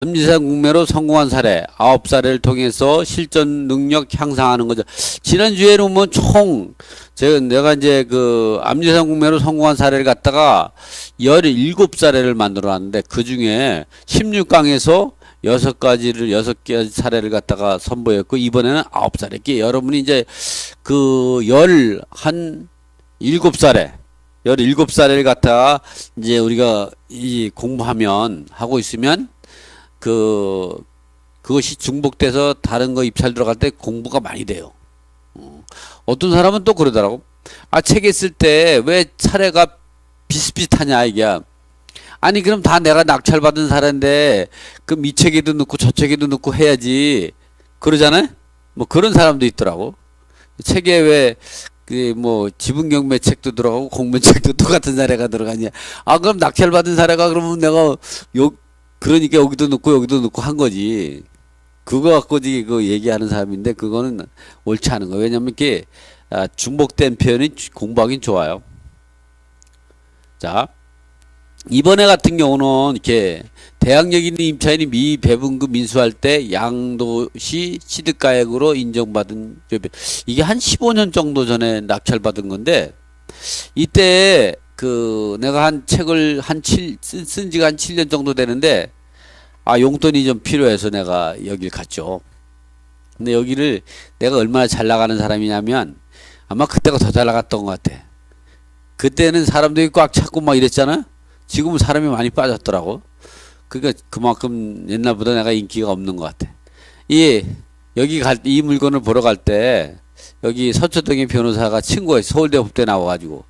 남지산 국매로 성공한 사례 9사례를 통해서 실전 능력 향상하는 거죠. 지난주에는 뭐 내가 이제 그 암지산 국매로 성공한 사례를 갖다가 17사례를 만들어 놨는데 그 중에 16강에서 6개 사례를 갖다가 선보였고 이번에는 9사례. 여러분이 이제 그 17사례를 갖다가 이제 우리가 이 공부하면 하고 있으면 그것이 중복돼서 다른 거 입찰 들어갈 때 공부가 많이 돼요. 어떤 사람은 또 그러더라고. 책에 쓸 때 왜 사례가 비슷비슷하냐, 이게. 아니, 그럼 다 내가 낙찰받은 사례인데, 이 책에도 넣고 저 책에도 넣고 해야지. 그러잖아요? 뭐 그런 사람도 있더라고. 책에 왜, 지분경매 책도 들어가고 공매책도 똑같은 사례가 들어가냐. 그럼 낙찰받은 사례가 그러면 내가 그러니까 여기도 넣고 한 거지. 그거 갖고 그 얘기하는 사람인데 그거는 옳지 않은 거예요. 왜냐면 이렇게 중복된 표현이 공부하긴 좋아요. 자, 이번에 같은 경우는 이렇게 대항력 있는 임차인이 미배분금 인수할 때 양도시 취득가액으로 인정받은 이게 한 15년 정도 전에 낙찰받은 건데 이때 내가 한 책을 쓴 지가 한 7년 정도 되는데, 용돈이 좀 필요해서 내가 여길 갔죠. 근데 여기를 내가 얼마나 잘 나가는 사람이냐면, 아마 그때가 더 잘 나갔던 것 같아. 그때는 사람들이 꽉 찼고 막 이랬잖아? 지금은 사람이 많이 빠졌더라고. 그러니까 그만큼 옛날보다 내가 인기가 없는 것 같아. 이 물건을 보러 갈 때, 여기 서초동의 변호사가 친구가 서울대 법대 나와가지고,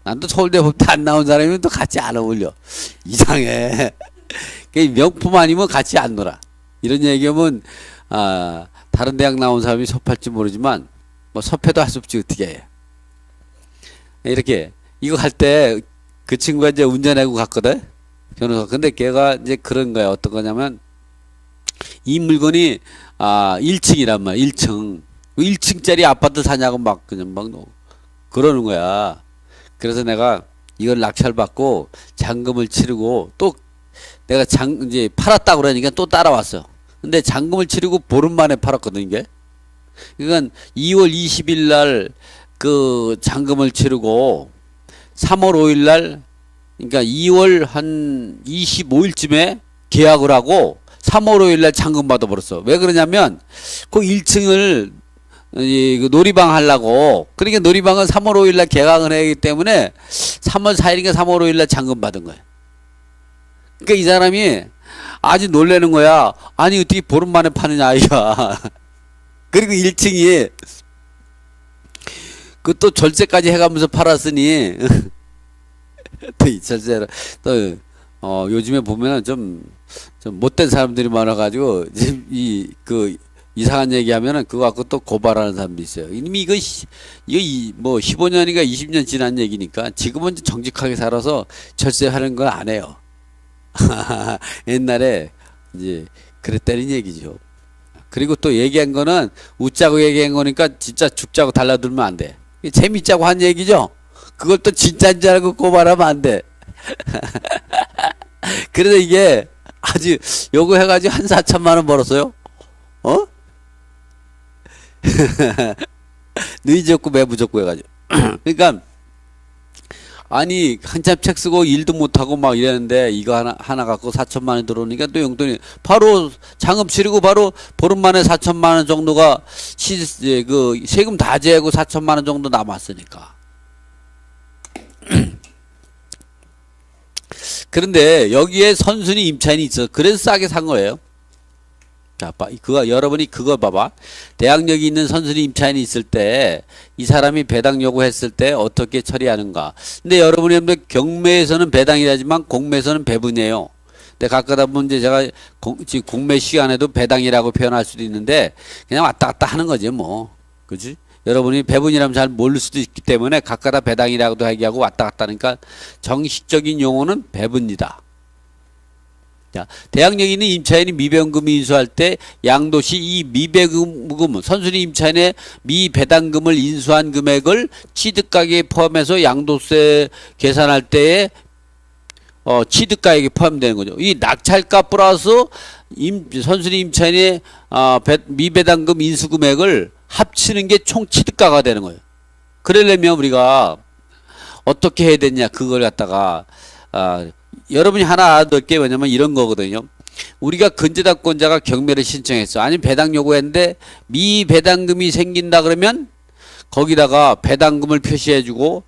난 또 서울대 법대 안 나온 사람이면 또 같이 안 어울려. 이상해. 명품 아니면 같이 안 놀아. 이런 얘기하면, 다른 대학 나온 사람이 섭할지 모르지만, 뭐 섭해도 할 수 없지, 어떻게 해. 이렇게, 이거 갈 때 그 친구가 이제 운전하고 갔거든? 변호사. 근데 걔가 이제 그런 거야. 어떤 거냐면, 이 물건이, 1층이란 말이야, 1층. 1층짜리 아파트 사냐고 그냥 그러는 거야. 그래서 내가 이걸 낙찰받고 잔금을 치르고 또 내가 이제 팔았다고 그러니까 또 따라왔어. 근데 잔금을 치르고 보름 만에 팔았거든, 이게. 그러니까 2월 20일 날 잔금을 치르고 3월 5일 날, 그러니까 2월 한 25일쯤에 계약을 하고 3월 5일 날 잔금 받아버렸어. 왜 그러냐면 그 1층을 놀이방 하려고. 그러니까 놀이방은 3월 5일날 개강을 해야 하기 때문에 3월 4일인가 3월 5일날 잔금 받은 거야. 그러니까 이 사람이 아주 놀라는 거야. 아니 어떻게 보름 만에 파느냐 이가. 그리고 1층이 또 절세까지 해가면서 팔았으니 또 이 절세 요즘에 보면은 좀 못된 사람들이 많아가지고 이상한 얘기 하면은 그거 갖고 또 고발하는 사람도 있어요. 이미 이거 뭐 15년인가 20년 지난 얘기니까 지금은 정직하게 살아서 절세하는 걸 안 해요. 옛날에 이제 그랬다는 얘기죠. 그리고 또 얘기한 거는 웃자고 얘기한 거니까 진짜 죽자고 달라들면 안 돼. 재밌자고 한 얘기죠. 그걸 또 진짜인 줄 알고 고발하면 안 돼. 그래서 이게 아주 요거 해가지고 한 4천만 원 벌었어요. 누이졌고 매부졌고 해가지고. 그러니까 아니 한참 책 쓰고 일도 못하고 막 이랬는데 이거 하나 갖고 4천만 원 들어오니까 또 용돈이 바로 잔금 치르고 바로 보름 만에 4천만 원 정도가 세금 다 제하고 4천만 원 정도 남았으니까. 그런데 여기에 선순위 임차인이 있어. 그래서 싸게 산 거예요. 자, 여러분이 그거 봐봐. 대항력이 있는 선순위 임차인이 있을 때, 이 사람이 배당 요구했을 때 어떻게 처리하는가. 근데 여러분이 경매에서는 배당이라지만 공매에서는 배분이에요. 근데 가끔가다 보면 이제 제가 지금 공매 시간에도 배당이라고 표현할 수도 있는데, 그냥 왔다 갔다 하는 거지, 뭐. 그지? 여러분이 배분이라면 잘 모를 수도 있기 때문에 가끔가다 배당이라고도 얘기하고 왔다 갔다 하니까 정식적인 용어는 배분이다. 자, 대항력 있는 임차인이 미배분금 인수할 때 양도시 이 미배분금 선순위 임차인의 미배당금을 인수한 금액을 취득가격에 포함해서 양도세 계산할 때에 취득가액에 포함되는 거죠. 이 낙찰가 플러스 선순위 임차인의 미배당금 인수금액을 합치는 게 총 취득가가 되는 거예요. 그러려면 우리가 어떻게 해야 되냐, 그걸 갖다가 여러분이 하나 알아둘 게 뭐냐면 이런 거거든요. 우리가 근저당권자가 경매를 신청했어. 아니면 배당 요구했는데 미배당금이 생긴다 그러면 거기다가 배당금을 표시해주고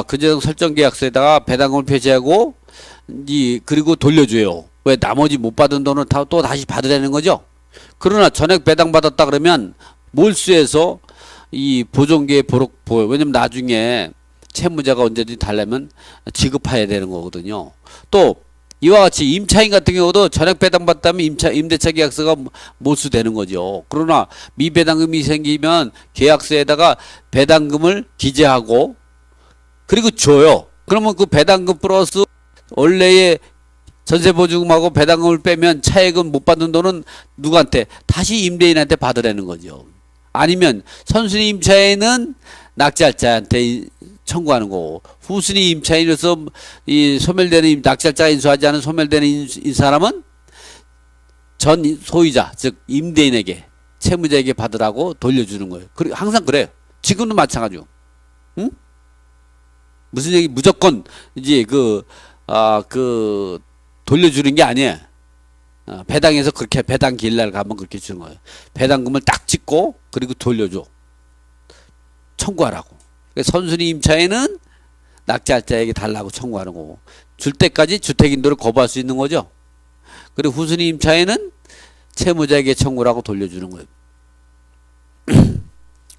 근저당 설정계약서에다가 배당금을 표시하고 그리고 돌려줘요. 왜? 나머지 못 받은 돈을 또 다시 받으라는 거죠. 그러나 전액 배당 받았다 그러면 몰수해서 이 보존기에 왜냐면 나중에 채무자가 언제든지 달라면 지급해야 되는 거거든요. 또 이와 같이 임차인 같은 경우도 전액 배당 받다면 임대차 계약서가 몰수되는 거죠. 그러나 미배당금이 생기면 계약서에다가 배당금을 기재하고 그리고 줘요. 그러면 그 배당금 플러스 원래의 전세보증금하고 배당금을 빼면 차액은 못 받는 돈은 누구한테? 다시 임대인한테 받으라는 거죠. 아니면 선순위 임차인은 낙찰자한테 청구하는 거고, 후순위 임차인으로서 이 소멸되는 낙찰자가 인수하지 않은 소멸되는 이 사람은 전 소유자, 즉 임대인에게, 채무자에게 받으라고 돌려주는 거예요. 항상 그래요. 지금도 마찬가지고. 응? 무슨 얘기? 무조건 이제 돌려주는 게 아니에요. 배당에서 그렇게 배당 기일날 가면 그렇게 주는 거예요. 배당금을 딱 찍고 그리고 돌려줘. 청구하라고. 선순위 임차인은 낙찰자에게 달라고 청구하는 거고, 줄 때까지 주택인도를 거부할 수 있는 거죠. 그리고 후순위 임차인은 채무자에게 청구를 하고 돌려주는 거예요.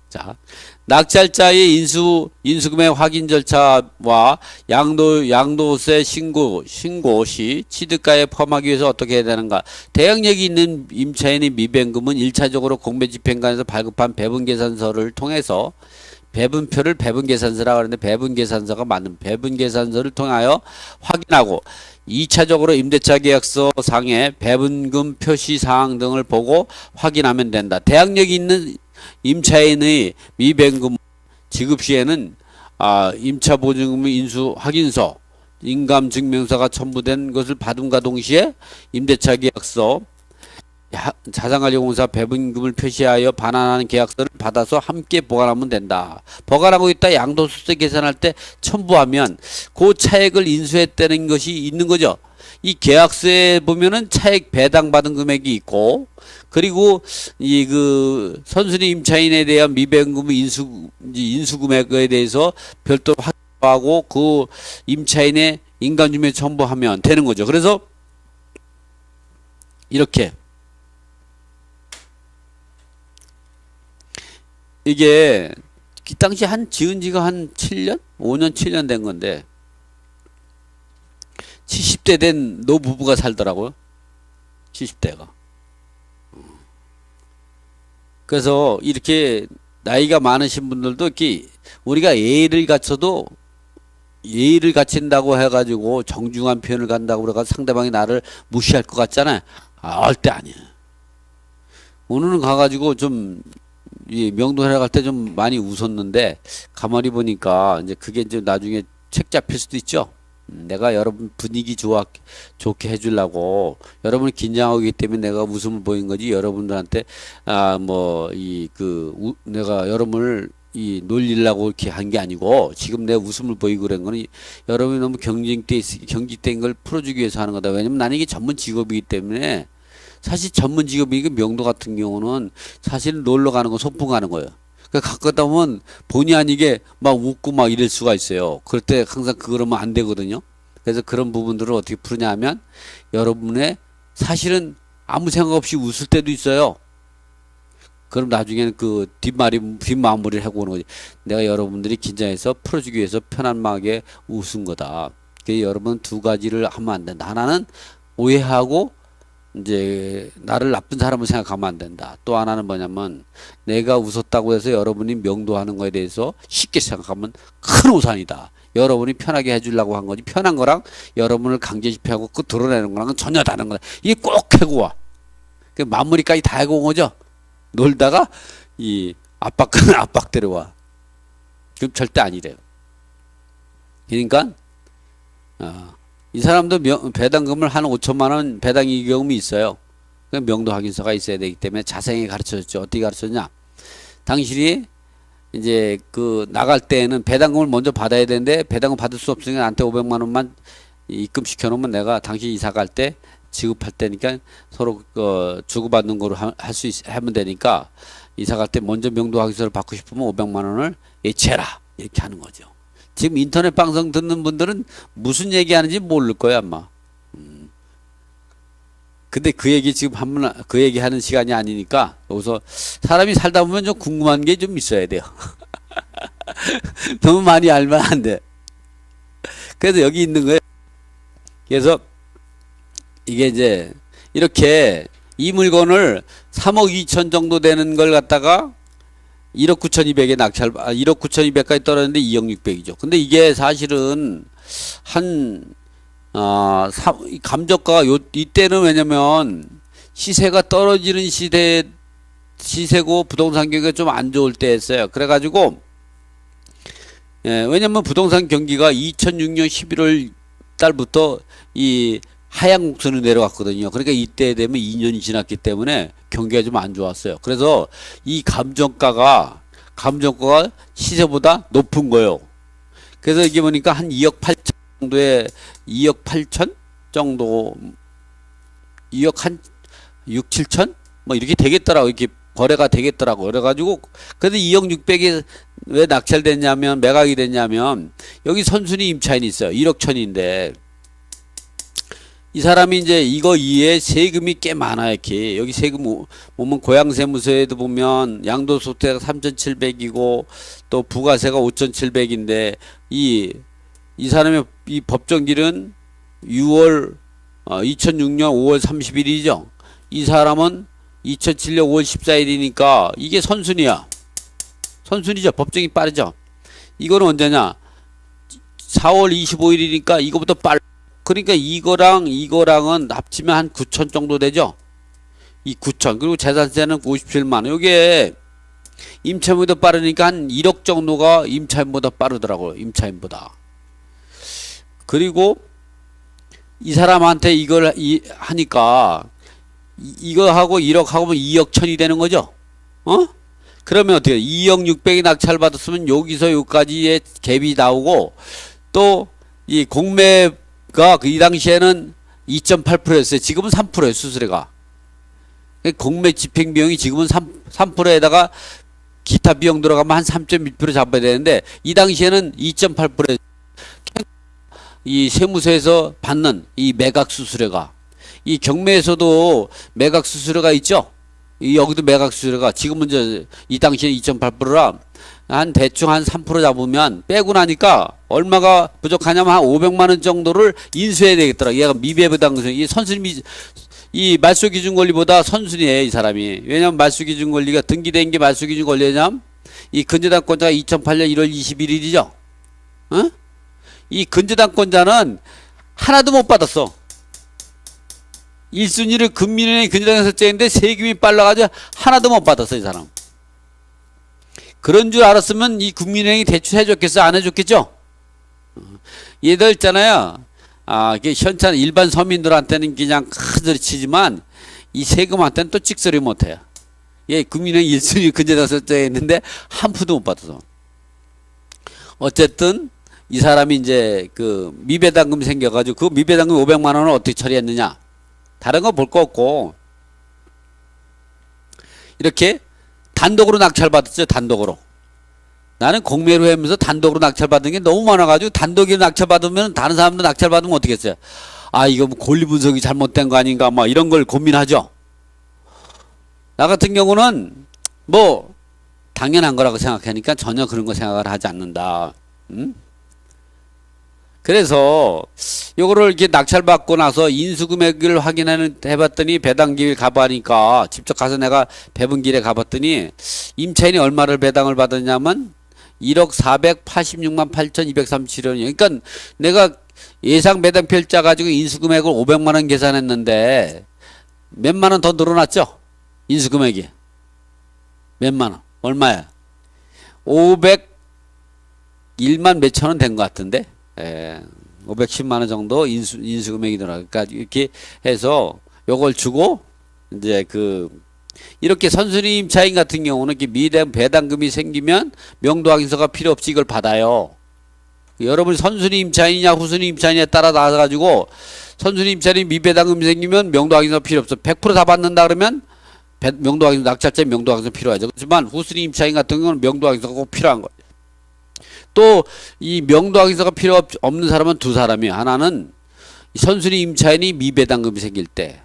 자, 낙찰자의 인수금액 확인 절차와 양도세 신고 시 취득가에 포함하기 위해서 어떻게 해야 되는가? 대항력이 있는 임차인의 미배금은 1차적으로 공매집행관에서 발급한 배분계산서를 통해서 배분표를 배분계산서라고 하는데 배분계산서가 맞는 배분계산서를 통하여 확인하고 2차적으로 임대차 계약서 상의 배분금 표시 사항 등을 보고 확인하면 된다. 대항력이 있는 임차인의 미배금 지급 시에는 임차보증금 인수 확인서, 인감증명서가 첨부된 것을 받음과 동시에 임대차 계약서, 자산관리공사 배분금을 표시하여 반환하는 계약서를 받아서 함께 보관하면 된다. 보관하고 있다 양도소득세 계산할 때 첨부하면 그 차액을 인수했다는 것이 있는 거죠. 이 계약서에 보면은 차액 배당받은 금액이 있고, 그리고 선순위 임차인에 대한 미배금의 인수금액에 대해서 별도로 확인하고 그 임차인의 인감증명 첨부하면 되는 거죠. 그래서 이렇게 이게 그 당시 지은 지가 한 7년? 5년, 7년 된 건데 70대 된 노부부가 살더라고요. 70대가. 그래서 이렇게 나이가 많으신 분들도 이렇게 우리가 예의를 갖춘다고 해가지고 정중한 표현을 간다고 그래가지고 상대방이 나를 무시할 것 같잖아요. 절대 아니에요. 오늘은 가가지고 좀 명동에 갈 때 좀 많이 웃었는데 가만히 보니까 이제 그게 이제 나중에 책 잡힐 수도 있죠. 내가 여러분 분위기 좋게 해주려고 여러분이 긴장하기 때문에 내가 웃음을 보인 거지, 여러분들한테 내가 여러분을 놀리려고 이렇게 한 게 아니고, 지금 내가 웃음을 보이고 그런 거는 여러분이 너무 경직된 걸 풀어주기 위해서 하는 거다. 왜냐면 나는 이게 전문 직업이기 때문에. 사실 전문 직업이니까 명도 같은 경우는 사실 놀러 가는 거, 소풍 가는 거예요. 그러니까 가까다 보면 본의 아니게 막 웃고 막 이럴 수가 있어요. 그럴 때 항상 그러면 안 되거든요. 그래서 그런 부분들을 어떻게 푸냐 하면 여러분의 사실은 아무 생각 없이 웃을 때도 있어요. 그럼 나중에는 그 뒷마무리를 하고 오는 거지. 내가 여러분들이 긴장해서 풀어주기 위해서 편안하게 웃은 거다. 그래서 여러분 두 가지를 하면 안 된다. 하나는 오해하고 이제 나를 나쁜 사람을 생각하면 안 된다. 또 하나는 뭐냐면 내가 웃었다고 해서 여러분이 명도하는 거에 대해서 쉽게 생각하면 큰 오산이다. 여러분이 편하게 해주려고 한 거지, 편한 거랑 여러분을 강제 집행하고 그 드러내는 거랑은 전혀 다른 거다. 이게 꼭 해고 와. 그 마무리까지 다 해고 온 거죠. 놀다가 이 압박대로 와. 그럼 절대 아니래요. 그러니까 이 사람도 배당금을 한 5천만 원 배당 이익금이 있어요. 그 명도 확인서가 있어야 되기 때문에 자세히 가르쳐줬죠. 어떻게 가르쳤냐? 당신이 이제 그 나갈 때에는 배당금을 먼저 받아야 되는데 배당금 받을 수 없으니까 나한테 500만 원만 입금시켜 놓으면 내가 당신 이사 갈 때 지급할 때니까 서로 주고받는 거로 하면 되니까 이사 갈 때 먼저 명도 확인서를 받고 싶으면 500만 원을 예치해라. 이렇게 하는 거죠. 지금 인터넷 방송 듣는 분들은 무슨 얘기하는지 모를 거야 아마. 근데 그 얘기 지금 그 얘기 하는 시간이 아니니까 여기서 사람이 살다 보면 좀 궁금한 게 좀 있어야 돼요. 너무 많이 알면 안 돼. 그래서 여기 있는 거예요. 그래서 이게 이제 이렇게 이 물건을 3억 2천 정도 되는 걸 갖다가 1억 9,200에 1억 9,200까지 떨어졌는데 2억 600이죠. 근데 이게 사실은 감정가가 이때는 왜냐면 시세가 떨어지는 시세고 부동산 경기가 좀 안 좋을 때였어요. 그래가지고, 왜냐면 부동산 경기가 2006년 11월 달부터 이 하향 곡선으로 내려갔거든요. 그러니까 이때 되면 2년이 지났기 때문에 경기가 좀 안 좋았어요. 그래서 이 감정가가 시세보다 높은 거예요. 그래서 이게 보니까 한 2억 8천 정도에 2억 8천 정도 2억 한 6, 7천 뭐 이렇게 되겠더라고. 이렇게 거래가 되겠더라고. 그래가지고 그래도 2억 6백이 왜 낙찰됐냐면 매각이 됐냐면 여기 선순위 임차인이 있어요. 1억 천인데 이 사람이 이제 이거 이에 세금이 꽤 많아요. 이렇게 여기 세금 보면 고양세무서에도 보면 양도소득세가 3,700이고 또 부가세가 5,700인데 이 사람의 이 법정기일은 2006년 5월 30일이죠. 이 사람은 2007년 5월 14일이니까 이게 선순위야. 선순위죠. 법정이 빠르죠. 이거는 언제냐? 4월 25일이니까 이거보다 빨라. 그러니까 이거랑은 합치면 한 9천 정도 되죠. 이 9천. 그리고 재산세는 57만 원. 요게 임차인보다 빠르니까 한 1억 정도가 임차인보다 빠르더라고요. 임차인보다. 그리고 이 사람한테 이걸 하니까 이거 하고 1억 하고 2억 천이 되는 거죠. 그러면 어떻게 2억 6백이 낙찰 받았으면 여기서 여기까지의 갭이 나오고 또 이 공매가 이 당시에는 2.8%였어요. 지금은 3%예요. 수수료가. 공매 집행비용이 지금은 3%에다가 기타 비용 들어가면 한 3.1% 잡아야 되는데 이 당시에는 2.8%. 이 세무서에서 받는 이 매각 수수료가 이 경매에서도 매각 수수료가 있죠. 여기도 매각 수수료가 지금은 이 당시에 2.8%라 한 대충 한 3% 잡으면 빼고 나니까 얼마가 부족하냐면 한 500만 원 정도를 인수해야 되겠더라. 얘가 미배부담금 이 선순위 이 말소기준 권리보다 선순위예요. 이 사람이. 왜냐면 말소기준 권리가 등기된 게 말소기준 권리냐면 이 근저당권자가 2008년 1월 21일이죠. 이 근저당권자는 하나도 못 받았어. 1순위를 금민은행이 근저당에서 째는데 세금이 빨라가지고 하나도 못 받았어. 이 사람. 그런 줄 알았으면 이 국민은행이 대출 해줬겠어? 안 해줬겠죠? 얘들 있잖아요. 이게 현찬 일반 서민들한테는 그냥 큰소리 치지만 이 세금한테는 또 찍소리 못해요. 얘 국민은행 1순위 근저당에서 째했는데 한 푼도 못 받았어. 어쨌든 이 사람이 이제 그 미배당금 생겨가지고 그 미배당금 500만 원을 어떻게 처리했느냐? 다른 거 볼 거 없고 이렇게 단독으로 낙찰받았죠. 단독으로. 나는 공매로 하면서 단독으로 낙찰받은 게 너무 많아가지고 단독으로 낙찰받으면 다른 사람도 낙찰받으면 어떻게 했어요? 이거 뭐 권리 분석이 잘못된 거 아닌가 막 이런 걸 고민하죠. 나 같은 경우는 뭐 당연한 거라고 생각하니까 전혀 그런 거 생각을 하지 않는다. 그래서 요거를 이렇게 낙찰받고 나서 인수금액을 해봤더니 배당기일 가보니까 직접 가서 내가 배분길에 가봤더니 임차인이 얼마를 배당을 받았냐면 1억 486만 8,237원이에요. 그러니까 내가 예상 배당표를 짜가지고 인수금액을 500만 원 계산했는데 몇만 원 더 늘어났죠? 인수금액이 몇만 원? 얼마야? 501만 몇천 원 된 것 같은데. 510만 원 정도 인수 금액이 들어가. 그러니까 이렇게 해서 요걸 주고 이제 이렇게 선순위 임차인 같은 경우는 이렇게 미대한 배당금이 생기면 명도 확인서가 필요 없이 이걸 받아요. 여러분이 선순위 임차인이냐 후순위 임차인이냐에 따라 나가지고 선순위 임차인이 미배당금이 생기면 명도 확인서 필요 없어. 100% 다 받는다 그러면 명도 확인서 낙찰자의 명도 확인서 필요하죠. 그렇지만 후순위 임차인 같은 경우는 명도 확인서가 꼭 필요한 거예요. 또 이 명도 확인서가 필요 없는 사람은 두 사람이에요. 하나는 선순위 임차인이 미배당금이 생길 때,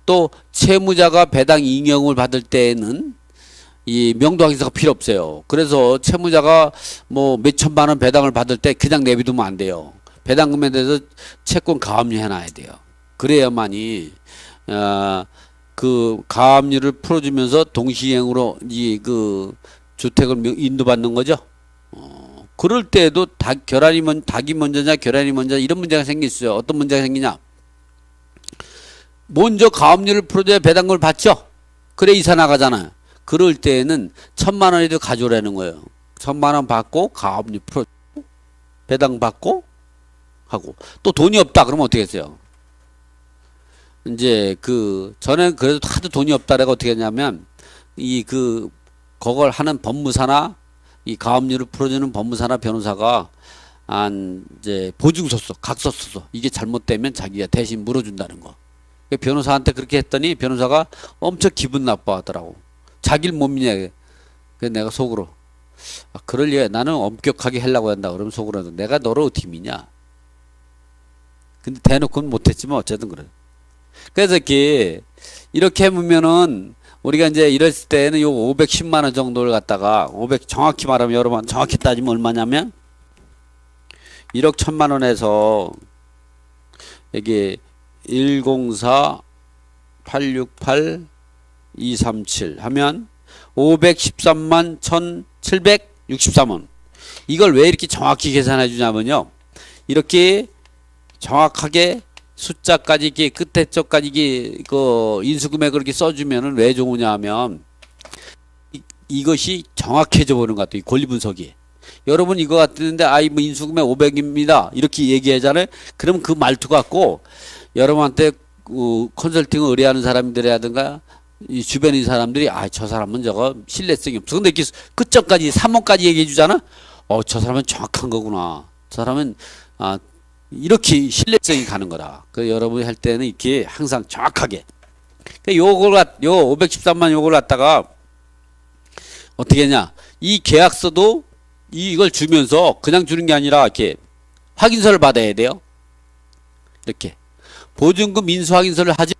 또 채무자가 배당 잉여금을 받을 때에는 이 명도 확인서가 필요 없어요. 그래서 채무자가 뭐 몇천만 원 배당을 받을 때 그냥 내비두면 안 돼요. 배당금에 대해서 채권 가압류 해놔야 돼요. 그래야만이 그 가압류를 풀어주면서 동시행으로 주택을 인도받는 거죠. 그럴 때에도 닭이 먼저냐 계란이 먼저냐 이런 문제가 생길 수 있어요. 어떤 문제가 생기냐? 먼저 가압류를 풀어줘야 배당금을 받죠. 그래 이사 나가잖아요. 그럴 때에는 1,000만 원이라도 가져오라는 거예요. 1,000만 원 받고 가압류 풀어 배당 받고 하고, 또 돈이 없다 그러면 어떻게 했어요? 이제 전에 그래도 하도 돈이 없다라고 어떻게 했냐면 그걸 하는 법무사나 이 가압류를 풀어주는 법무사나 변호사가 이제 보증서 써, 각서 써. 이게 잘못되면 자기가 대신 물어준다는 거. 변호사한테 그렇게 했더니 변호사가 엄청 기분 나빠하더라고. 자기를 못 믿냐. 그래서 내가 속으로 그럴 리가, 나는 엄격하게 하려고 한다. 그러면 속으로 내가 너를 어떻게 믿냐. 근데 대놓고는 못했지만 어쨌든 그래. 그래서 이렇게 해보면은 우리가 이제 이랬을 때는 요 510만 원 정도를 갖다가 정확히 말하면 여러분 정확히 따지면 얼마냐면 1억 1,000만 원에서 여기 104 868 237 하면 513만 1,763원. 이걸 왜 이렇게 정확히 계산해 주냐면요. 이렇게 정확하게 숫자까지 이렇게 끝에 쪽까지 인수금액을 이렇게 써주면은 왜 좋으냐 하면 이것이 정확해져 보는 것 같아요. 이 권리 분석이. 여러분 이거 같은데 뭐 인수금액 500입니다. 이렇게 얘기하잖아요. 그러면 그 말투 갖고 여러분한테 컨설팅을 의뢰하는 사람들이라든가 이 주변의 사람들이 저 사람은 저거 신뢰성이 없어. 근데 이렇게 끝점까지 3원까지 얘기해 주잖아. 저 사람은 정확한 거구나. 저 사람은 이렇게 신뢰성이 가는 거라. 그 여러분이 할 때는 이렇게 항상 정확하게. 요 513만 요걸 갖다가 어떻게 했냐? 이 계약서도 이걸 주면서 그냥 주는 게 아니라 이렇게 확인서를 받아야 돼요. 이렇게 보증금 인수 확인서를 하지.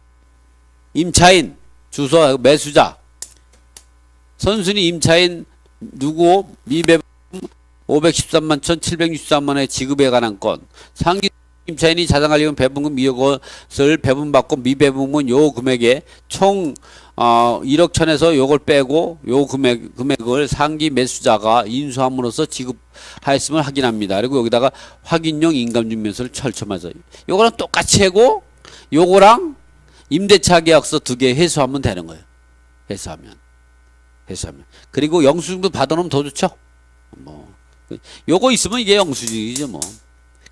임차인 주소 매수자 선순위 임차인 누구 미배분 513만 1,763원의 지급에 관한 건, 상기 임차인이 자산관리금 배분금 이것을 배분받고 미배분은 요 금액에 총 1억 1,000에서 요걸 빼고 요 금액을 상기 매수자가 인수함으로써 지급하였음을 확인합니다. 그리고 여기다가 확인용 인감증명서를 철첨해서 요거랑 똑같이 하고 요거랑 임대차 계약서 2개 회수하면 되는 거예요. 회수하면. 그리고 영수증도 받아놓으면 더 좋죠. 요거 있으면 이게 영수증이죠 뭐.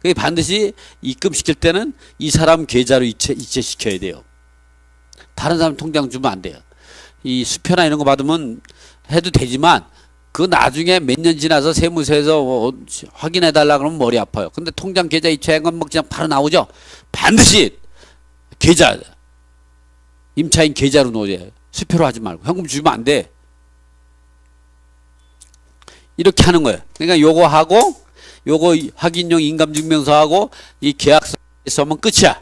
그게 반드시 입금시킬 때는 이 사람 계좌로 이체시켜야 돼요. 다른 사람 통장 주면 안 돼요. 이 수표나 이런 거 받으면 해도 되지만 그 나중에 몇 년 지나서 세무서에서 확인해 달라 그러면 머리 아파요. 근데 통장 계좌 이체한 건 뭐 그냥 바로 나오죠. 반드시 계좌 임차인 계좌로 넣어야 수표로 하지 말고. 현금 주면 안 돼. 이렇게 하는 거예요. 그러니까 요거 하고 요거 확인용 인감증명서하고 이 계약서 하면 끝이야.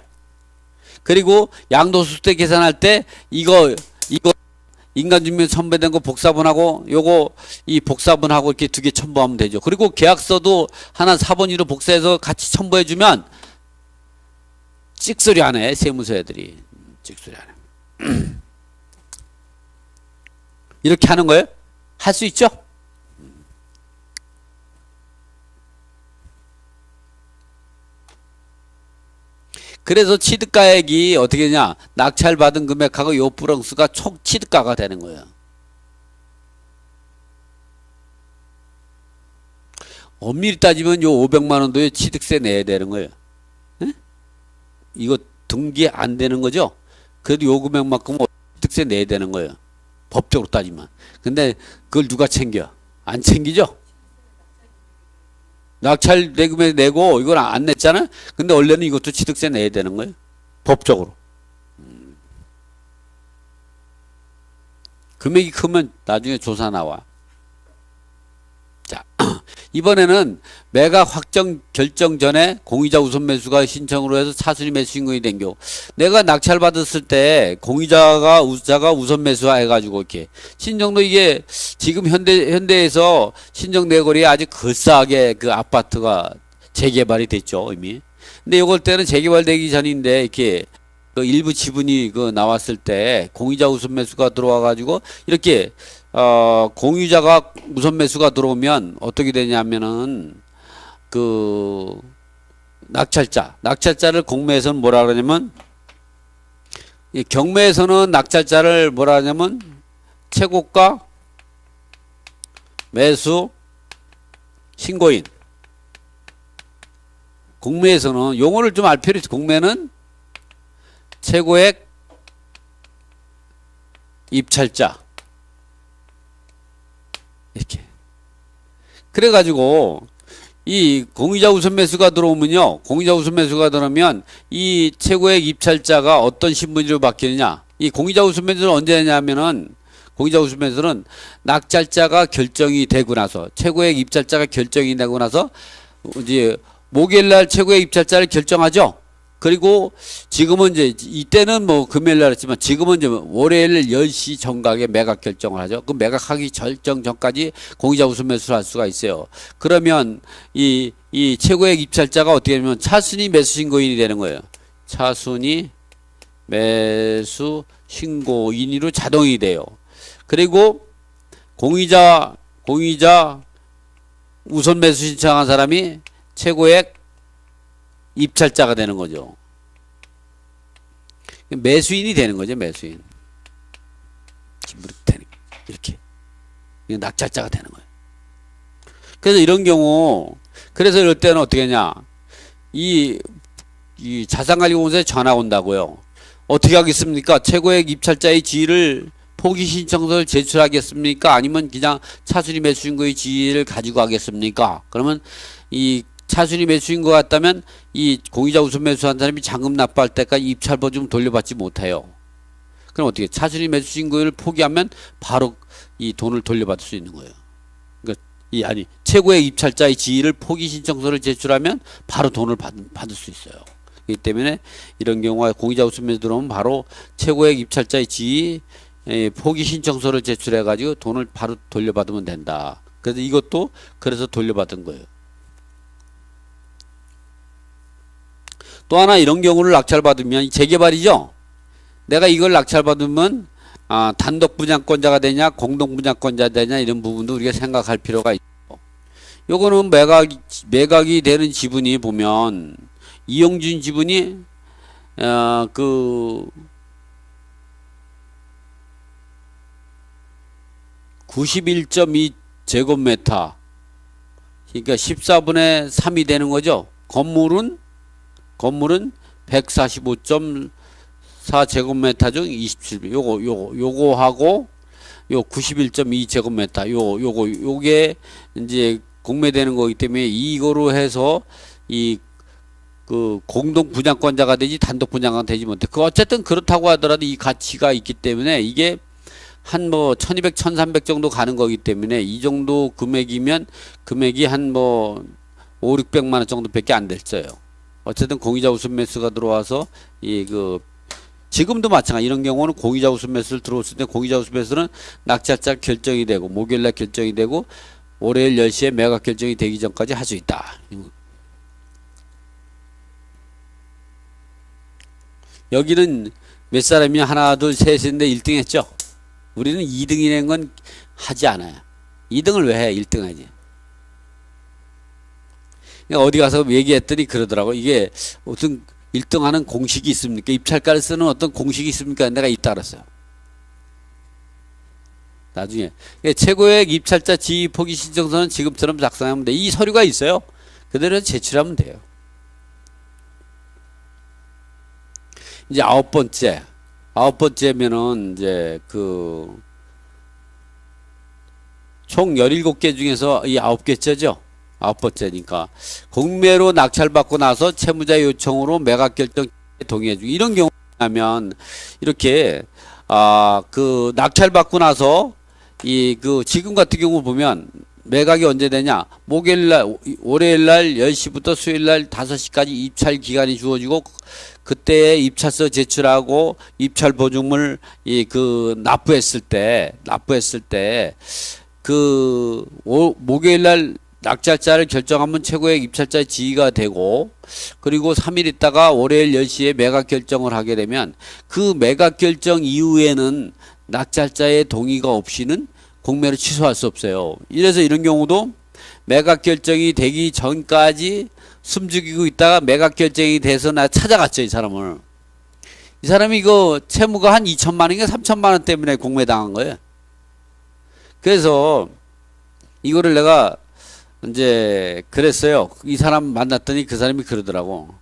그리고 양도소득 때 계산할 때 이거 인감증명 첨부된 거 복사본하고 요거 이 복사본하고 이렇게 2개 첨부하면 되죠. 그리고 계약서도 하나 4번위로 복사해서 같이 첨부해 주면 찍소리 안 해. 세무서 애들이 찍소리 안 해. 이렇게 하는 거예요. 할 수 있죠? 그래서 취득가액이 어떻게 되냐? 낙찰받은 금액하고 요 프랑스가 총 취득가가 되는 거예요. 엄밀히 따지면 요 500만 원도 취득세 내야 되는 거예요. 에? 이거 등기 안 되는 거죠? 그래도 요 금액만큼 취득세 내야 되는 거예요. 법적으로 따지면. 근데 그걸 누가 챙겨? 안 챙기죠? 낙찰 대금에 내고 이걸 안 냈잖아? 근데 원래는 이것도 취득세 내야 되는 거예요. 법적으로. 금액이 크면 나중에 조사 나와. 자, 이번에는 매각 확정 결정 전에 공의자 우선 매수가 신청으로 해서 차순위 매수 신고이 된 경우, 내가 낙찰 받았을 때 공의자가 우선 매수화 해가지고 이렇게 신정도, 이게 지금 현대에서 신정 내거리에 아주 그싸하게 그 아파트가 재개발이 됐죠, 이미. 근데 요걸 때는 재개발되기 전인데 이렇게 그 일부 지분이 그 나왔을 때 공의자 우선 매수가 들어와 가지고 이렇게 공유자가 우선 매수가 들어오면 어떻게 되냐면은 그 낙찰자를 공매에서는 뭐라 그러냐면, 이 경매에서는 낙찰자를 뭐라 하냐면 최고가 매수 신고인. 공매에서는 용어를 좀 알 필요 있어. 공매는 최고액 입찰자. 이렇게. 그래가지고, 이 공의자 우선 매수가 들어오면요, 공의자 우선 매수가 들어오면 이 최고액 입찰자가 어떤 신분으로 바뀌느냐. 이 공의자 우선 매수는 언제 하냐면은, 공의자 우선 매수는 낙찰자가 결정이 되고 나서, 최고액 입찰자가 결정이 되고 나서, 이제 목요일날 최고액 입찰자를 결정하죠. 그리고 지금은 이제 이때는 뭐 금요일날 했지만 지금은 이제 월요일 10시 정각에 매각 결정을 하죠. 그 매각하기 결정 전까지 공의자 우선 매수를 할 수가 있어요. 그러면 이 최고액 입찰자가 어떻게 되면 차순위 매수 신고인이 되는 거예요. 차순위 매수 신고인으로 자동이 돼요. 그리고 공의자 우선 매수 신청한 사람이 최고액 입찰자가 되는 거죠. 매수인이 되는 거죠, 매수인. 이렇게. 낙찰자가 되는 거예요. 그래서 이런 경우, 그래서 이럴 때는 어떻게 하냐. 이 자산관리공사에 전화 온다고요. 어떻게 하겠습니까? 최고액 입찰자의 지위를 포기 신청서를 제출하겠습니까? 아니면 그냥 차순위 매수인거의 지위를 가지고 하겠습니까? 그러면 이 차순위 매수인 것 같다면 이 공의자 우선 매수한 사람이 잔금 납부할 때까지 입찰 보증 돌려받지 못해요. 그럼 어떻게? 차순위 매수 신고를 포기하면 바로 이 돈을 돌려받을 수 있는 거예요. 그러니까 최고의 입찰자의 지위를 포기 신청서를 제출하면 바로 돈을 받을 수 있어요. 그렇기 때문에 이런 경우에 공의자 우선 매수 들어오면 바로 최고의 입찰자의 지위 포기 신청서를 제출해 가지고 돈을 바로 돌려받으면 된다. 그래서 이것도 그래서 돌려받은 거예요. 또 하나 이런 경우를 낙찰받으면 재개발이죠. 내가 이걸 낙찰받으면 단독 분양권자가 되냐 공동 분양권자 되냐 이런 부분도 우리가 생각할 필요가 있고, 요거는 매각이 되는 지분이 보면 이용준 지분이 그 91.2 제곱미터, 그러니까 14분의 3이 되는 거죠. 건물은 145.4 제곱미터 중 27. 요거하고 요 91.2 제곱미터 요게 이제 공매되는 거기 때문에 이거로 해서 그 공동 분양권자가 되지 단독 분양은 되지 못해. 그 어쨌든 그렇다고 하더라도 이 가치가 있기 때문에 이게 한 뭐 1200, 1300 정도 가는 거기 때문에 이 정도 금액이 한 뭐 5, 600만 원 정도밖에 안 됐어요. 어쨌든 공의자 우선 매수가 들어와서 지금도 마찬가지. 이런 경우는 공의자 우선 매수를 들어왔을 때 공의자 우선 매수는 낙찰자 결정이 되고 목요일날 결정이 되고 월요일 10시에 매각 결정이 되기 전까지 할 수 있다. 여기는 몇 사람이 하나 둘 셋인데 1등 했죠. 우리는 2등이라는 건 하지 않아요. 2등을 왜 해? 1등 하지. 어디 가서 얘기했더니 그러더라고. 이게 무슨 1등 하는 공식이 있습니까? 입찰가를 쓰는 어떤 공식이 있습니까? 내가 있다 그랬어요. 나중에. 예, 최고액 입찰자 지위 포기 신청서는 지금처럼 작성하면 돼. 이 서류가 있어요. 그대로 제출하면 돼요. 이제 아홉 번째면은 이제 그 총 17개 중에서 이 9개째죠. 아홉 번째니까 공매로 낙찰받고 나서 채무자 요청으로 매각 결정 동의해주기. 이런 경우라면 이렇게 그 낙찰받고 나서 이 그 지금 같은 경우 보면 매각이 언제 되냐? 목요일날, 월요일날 10시부터 수요일날 5시까지 입찰 기간이 주어지고 그때 입찰서 제출하고 입찰 보증물 납부했을 때 그 목요일날 낙찰자를 결정하면 최고액 입찰자의 지위가 되고, 그리고 3일 있다가 월요일 10시에 매각 결정을 하게 되면 그 매각 결정 이후에는 낙찰자의 동의가 없이는 공매를 취소할 수 없어요. 이래서 이런 경우도 매각 결정이 되기 전까지 숨죽이고 있다가 매각 결정이 돼서 나 찾아갔죠, 이 사람을. 이 사람이 이거 채무가 한 2천만 원인가 3천만 원 때문에 공매 당한 거예요. 그래서 이거를 내가 이제 그랬어요. 이 사람 만났더니 그 사람이 그러더라고.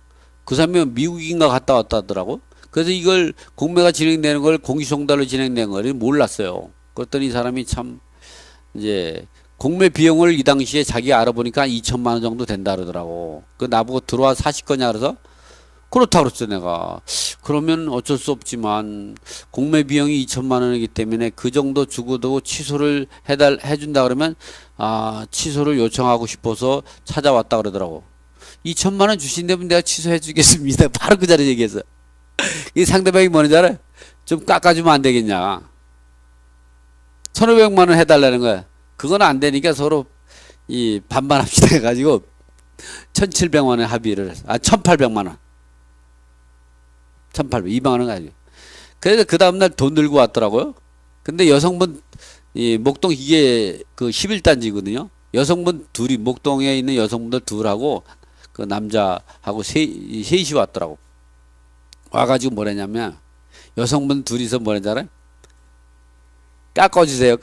그 사람이 미국인가 갔다 왔다 하더라고. 그래서 이걸 공매가 진행되는 걸 공시송달로 진행된 걸 몰랐어요. 그랬더니 이 사람이 참 이제 공매 비용을 이 당시에 자기가 알아보니까 한 2천만 원 정도 된다 그러더라고. 그 나보고 들어와 사실 거냐 그래서 그렇다 그랬죠 내가. 그러면 어쩔 수 없지만 공매 비용이 2천만 원이기 때문에 그 정도 주고도 취소를 해준다 그러면 취소를 요청하고 싶어서 찾아왔다 그러더라고. 2천만 원 주신다면 내가 취소해 주겠습니다. 바로 그 자리에 얘기했어. 이 상대방이 뭐는지 알아요? 좀 깎아주면 안 되겠냐. 1,500만 원 해달라는 거야. 그건 안 되니까 서로 이 반반합시다 해가지고 1,700만 원에 합의를 했어. 1,800만 원. 200만 원 가지고. 그래서 그 다음날 돈 들고 왔더라고요. 근데 여성분, 이 목동 이게 그 11단지거든요. 여성분 둘이, 목동에 있는 여성분들 둘하고 그 남자하고 셋이 왔더라고. 와가지고 뭐랬냐면, 여성분 둘이서 뭐랬는지 알아요? 깎아주세요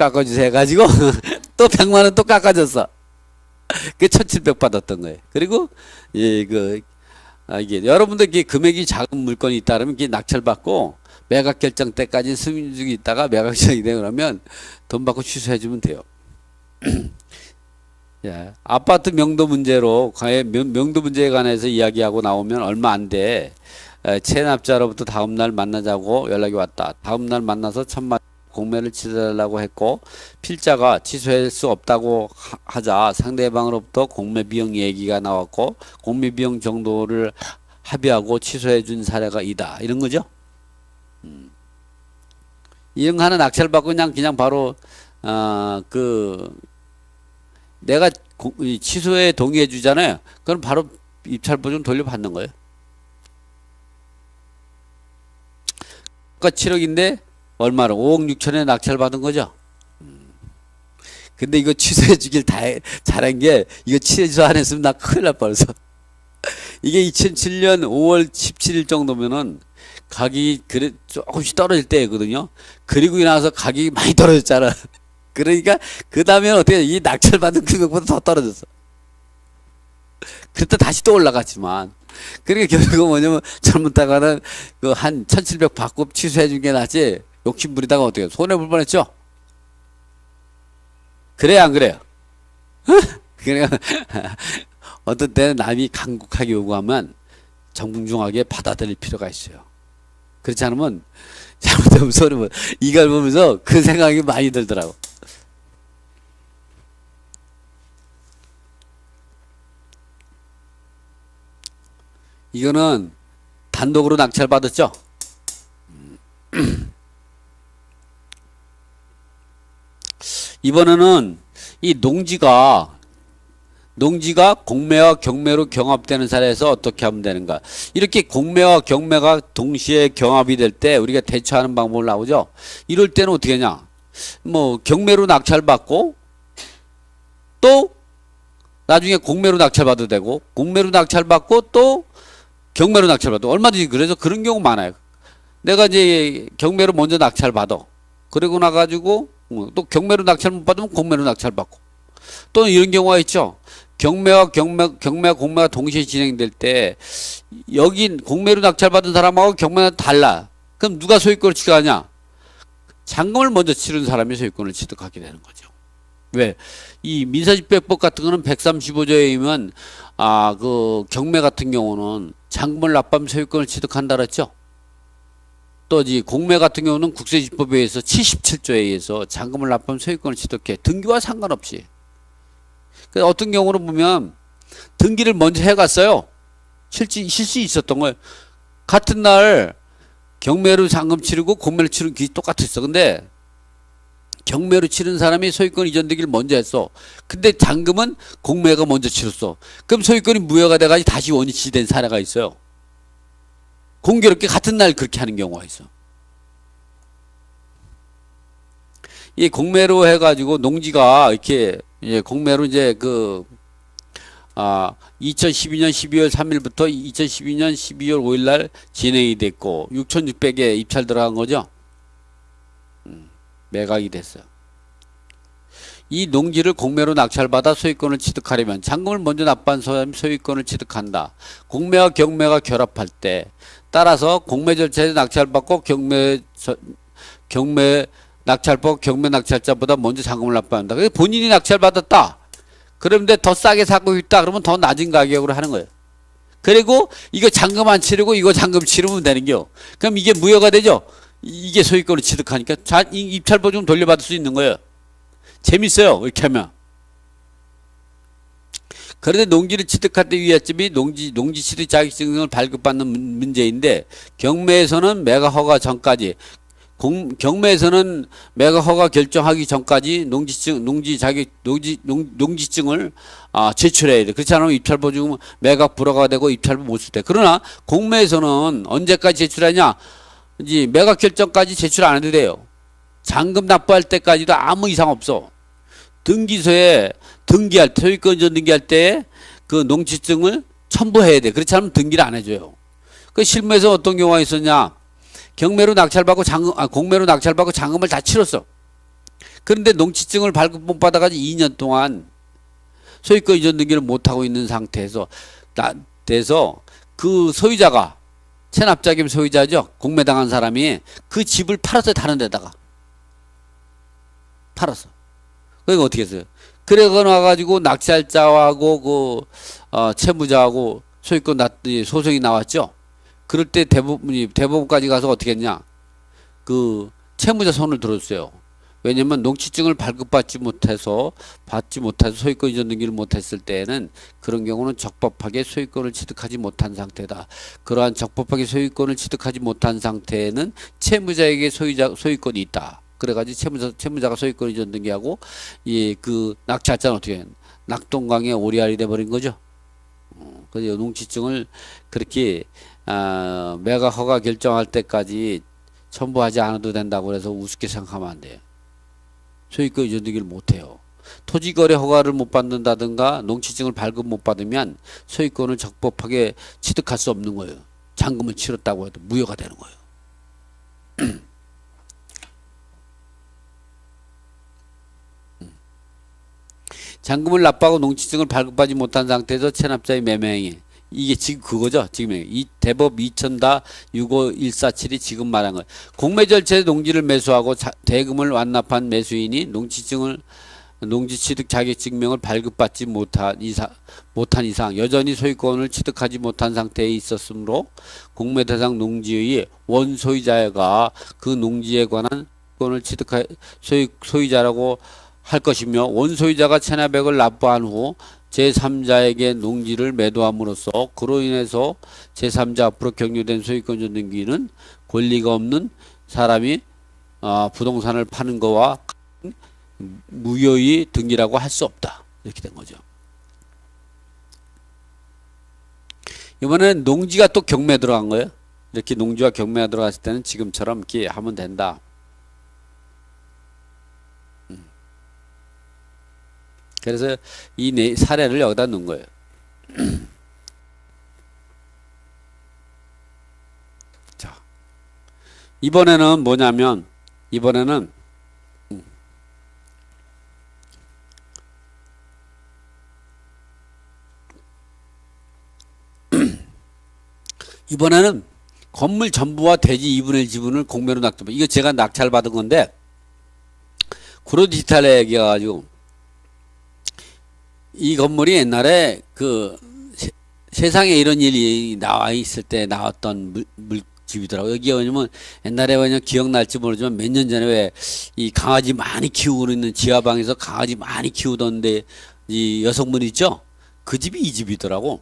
해가지고 또 100만 원 또 깎아줬어. 그 1,700 받았던 거예요. 그리고, 이게 여러분들 이게 금액이 작은 물건이 있다 그러면 이게 낙찰받고 매각 결정 때까지 승인중이 있다가 매각 결정이 되고 그러면 돈 받고 취소해 주면 돼요. 예, 아파트 명도 문제로 명도 문제에 관해서 이야기하고 나오면 얼마 안 돼. 체납자로부터 다음날 만나자고 연락이 왔다. 다음날 만나서 1,000만 공매를 취소하려고 했고 필자가 취소할 수 없다고 하자 상대방으로부터 공매 비용 얘기가 나왔고 공매 비용 정도를 합의하고 취소해 준 사례가 있다. 이런 거죠. 이런 하나 낙찰받고 그냥 바로 내가 취소에 동의해 주잖아요. 그럼 바로 입찰 보증 돌려받는 거예요. 아까 7억인데 얼마로? 5억 6천에 낙찰받은 거죠. 근데 이거 취소해 주길 잘한 게 이거 취소 안 했으면 나 큰일 날 뻔했어. 이게 2007년 5월 17일 정도면은 가격이 조금씩 떨어질 때거든요. 그리고 나서 가격이 많이 떨어졌잖아. 그러니까 그 다음에 어떻게 이 낙찰받은 금액보다 더 떨어졌어. 그랬다 다시 또 올라갔지만. 그러니까 결국은 뭐냐면 잘못하다가는 그 한 1,700 받고 취소해 준 게 낫지. 욕심 부리다가 어떻게 손해볼 뻔했죠? 그래요 안 그래요? 그래요. 어떤 때는 남이 간곡하게 요구하면 정중하게 받아들일 필요가 있어요. 그렇지 않으면 잘못하면 손해볼. 이걸 보면서 그 생각이 많이 들더라고. 이거는 단독으로 낙찰받았죠? 이번에는 이 농지가 공매와 경매로 경합되는 사례에서 어떻게 하면 되는가? 이렇게 공매와 경매가 동시에 경합이 될 때 우리가 대처하는 방법을 나오죠. 이럴 때는 어떻게 하냐? 뭐 경매로 낙찰받고 또 나중에 공매로 낙찰받아도 되고 공매로 낙찰받고 또 경매로 낙찰받아도 얼마든지. 그래서 그런 경우 많아요. 내가 이제 경매로 먼저 낙찰받아. 그러고 나가지고 또 경매로 낙찰 못 받으면 공매로 낙찰 받고. 또 이런 경우가 있죠. 경매와 공매가 동시에 진행될 때 여기 공매로 낙찰 받은 사람하고 경매가 달라. 그럼 누가 소유권을 취득하냐? 잔금을 먼저 치른 사람이 소유권을 취득하게 되는 거죠. 왜? 이 민사집행법 같은 거는 135조에 의하면 그 경매 같은 경우는 잔금을 납부하면 소유권을 취득한다 그랬죠. 또 이 공매 같은 경우는 국세집법에 의해서 77조에 의해서 잔금을 납부하면 소유권을 취득해. 등기와 상관없이. 그 어떤 경우는 보면 등기를 먼저 해갔어요. 실수 있었던 거예요. 같은 날 경매로 잔금 치르고 공매로 치른 게 똑같았어. 근데 경매로 치른 사람이 소유권 이전되기를 먼저 했어. 근데 잔금은 공매가 먼저 치렀어. 그럼 소유권이 무효가 돼가지고 다시 원위치 된 사례가 있어요. 공교롭게 같은 날 그렇게 하는 경우가 있어. 이 공매로 해가지고 농지가 이렇게 공매로 이제 2012년 12월 3일부터 2012년 12월 5일 날 진행이 됐고 6,600에 입찰 들어간 거죠. 매각이 됐어요. 이 농지를 공매로 낙찰받아 소유권을 취득하려면 잔금을 먼저 납부한 사람이 소유권을 취득한다. 공매와 경매가 결합할 때 따라서 공매 절차에서 낙찰받고 경매 낙찰받고 경매 낙찰자보다 먼저 잔금을 납부한다. 그래서 본인이 낙찰받았다. 그런데 더 싸게 사고 있다. 그러면 더 낮은 가격으로 하는 거예요. 그리고 이거 잔금 안 치르고 이거 잔금 치르면 되는겨. 그럼 이게 무효가 되죠. 이게 소유권을 취득하니까 입찰 보증금 돌려받을 수 있는 거예요. 재밌어요. 이렇게 하면. 그런데 농지를 취득할 때 위약점이 농지 취득 자격증을 발급받는 문제인데 경매에서는 매각 허가 전까지 경매에서는 매각 허가 결정하기 전까지 농지증을 제출해야 돼. 그렇지 않으면 입찰 보증은 매각 불허가 되고 입찰부 못 쓸 때. 그러나 공매에서는 언제까지 제출하냐? 이제 매각 결정까지 제출 안 해도 돼요. 잔금 납부할 때까지도 아무 이상 없어. 등기소에 등기할 때, 소유권 이전 등기할 때 그 농지증을 첨부해야 돼. 그렇지 않으면 등기를 안 해줘요. 그 실무에서 어떤 경우가 있었냐? 경매로 낙찰받고 공매로 낙찰받고 잔금을 다 치렀어. 그런데 농지증을 발급 못 받아가지고 2년 동안 소유권 이전 등기를 못 하고 있는 상태에서 그 소유자가 체납자 겸 소유자죠. 공매당한 사람이 그 집을 팔았어요. 다른 데다가. 팔았어. 그러니까 어떻게 했어요? 그래가 나가지고 낙찰자하고 채무자하고 소송이 나왔죠. 그럴 때 대법원까지 가서 어떻게 했냐? 그 채무자 손을 들었어요. 왜냐면 농지증을 발급받지 못해서 소유권 이전 등기를 못했을 때에는 그런 경우는 적법하게 소유권을 취득하지 못한 상태다. 그러한 적법하게 소유권을 취득하지 못한 상태에는 채무자에게 소유권이 있다. 그래가지고 채무자가 소유권 이전 등기하고 그 낙찰자는 어떻게 낙동강에 오리알이 돼버린 거죠. 그래서 농지증을 그렇게 매각 허가 결정할 때까지 첨부하지 않아도 된다고 해서 우습게 생각하면 안 돼요. 소유권 이전 등기를 못해요. 토지거래 허가를 못 받는다든가 농지증을 발급 못 받으면 소유권을 적법하게 취득할 수 없는 거예요. 잔금을 치렀다고 해도 무효가 되는 거예요. 잔금을 납부하고 농지증을 발급하지 못한 상태에서 체납자의 매매행위. 이게 지금 그거죠. 지금 이 대법 2000-65147이 지금 말한 거예요. 공매 절차에 농지를 매수하고 대금을 완납한 매수인이 농지취득 자격증명을 발급받지 못한 이상 여전히 소유권을 취득하지 못한 상태에 있었으므로 공매 대상 농지의 원소유자가 그 농지에 관한 권을 취득할 소유자라고 할 것이며 원소유자가 체납액을 납부한 후 제3자에게 농지를 매도함으로써 그로 인해서 제3자 앞으로 격려된 소유권 전 등기는 권리가 없는 사람이 부동산을 파는 거와 무효의 등기라고 할 수 없다. 이렇게 된 거죠. 이번에는 농지가 또 경매 들어간 거예요. 이렇게 농지와 경매가 들어갔을 때는 지금처럼 이렇게 하면 된다. 그래서 이 사례를 여기다 넣은 거예요. 자, 이번에는 뭐냐면, 이번에는 이번에는 건물 전부와 대지 2분의 1 지분을 공매로 낙찰. 이거 제가 낙찰받은 건데 구로 디지털에 얘기해가지고 이 건물이 옛날에 그 세상에 이런 일이 나와 있을 때 나왔던 물집이더라고요. 여기 왜냐면 옛날에 왜냐면 기억날지 모르지만 몇 년 전에 왜 이 강아지 많이 키우고 있는 지하방에서 강아지 많이 키우던데 이 여성분 있죠? 그 집이 이 집이더라고.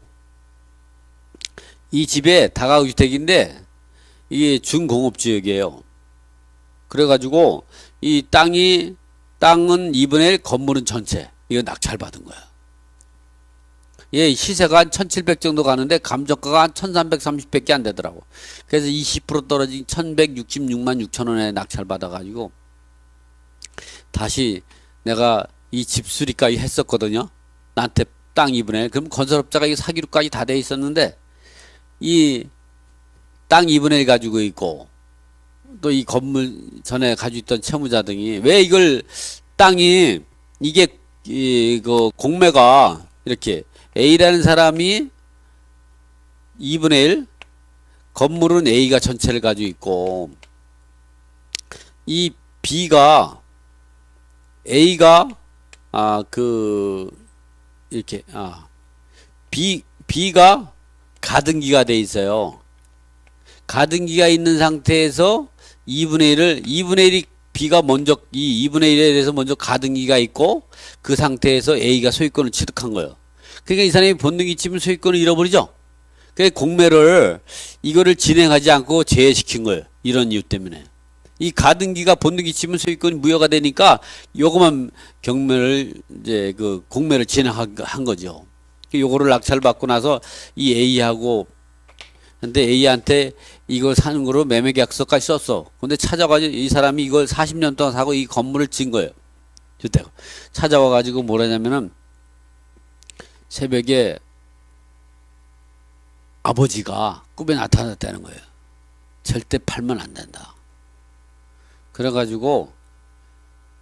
이 집에 다가구 주택인데 이게 준공업지역이에요. 그래가지고 이 땅은 2분의 1, 건물은 전체. 이거 낙찰받은 거야. 예, 시세가 한 1,700 정도 가는데 감정가가 한 1,330밖에 안 되더라고. 그래서 20% 떨어진 1,166만 6천 원에 낙찰받아가지고 다시 내가 이 집 수리까지 했었거든요. 나한테 땅 2분의 1. 그럼 건설업자가 이 사기로까지 다 돼 있었는데 이 땅 2분의 1 가지고 있고 또 이 건물 전에 가지고 있던 채무자 등이 왜 이걸 땅이 이게 그 공매가 이렇게 A라는 사람이 2분의 1, 건물은 A가 전체를 가지고 있고 이 A가 이렇게 B가 가등기가 돼 있어요. 가등기가 있는 상태에서 2분의 1이 B가 먼저 이 2분의 1에 대해서 먼저 가등기가 있고 그 상태에서 A가 소유권을 취득한 거예요. 그러니까 이 사람이 본능이 있으면 소유권을 잃어버리죠. 그래서 공매를 이거를 진행하지 않고 제외시킨 거예요. 이런 이유 때문에. 이 가등기가 본능이 있으면 소유권이 무효가 되니까 요거만 경매를 이제 그 공매를 진행한 거죠. 요거를 낙찰받고 나서 이 A하고 근데 A한테 이걸 사는 거로 매매계약서까지 썼어. 근데 찾아가지고 이 사람이 이걸 40년 동안 사고 이 건물을 진 거예요. 그때 찾아와가지고 뭐라냐면은 새벽에 아버지가 꿈에 나타났다는 거예요. 절대 팔면 안 된다. 그래가지고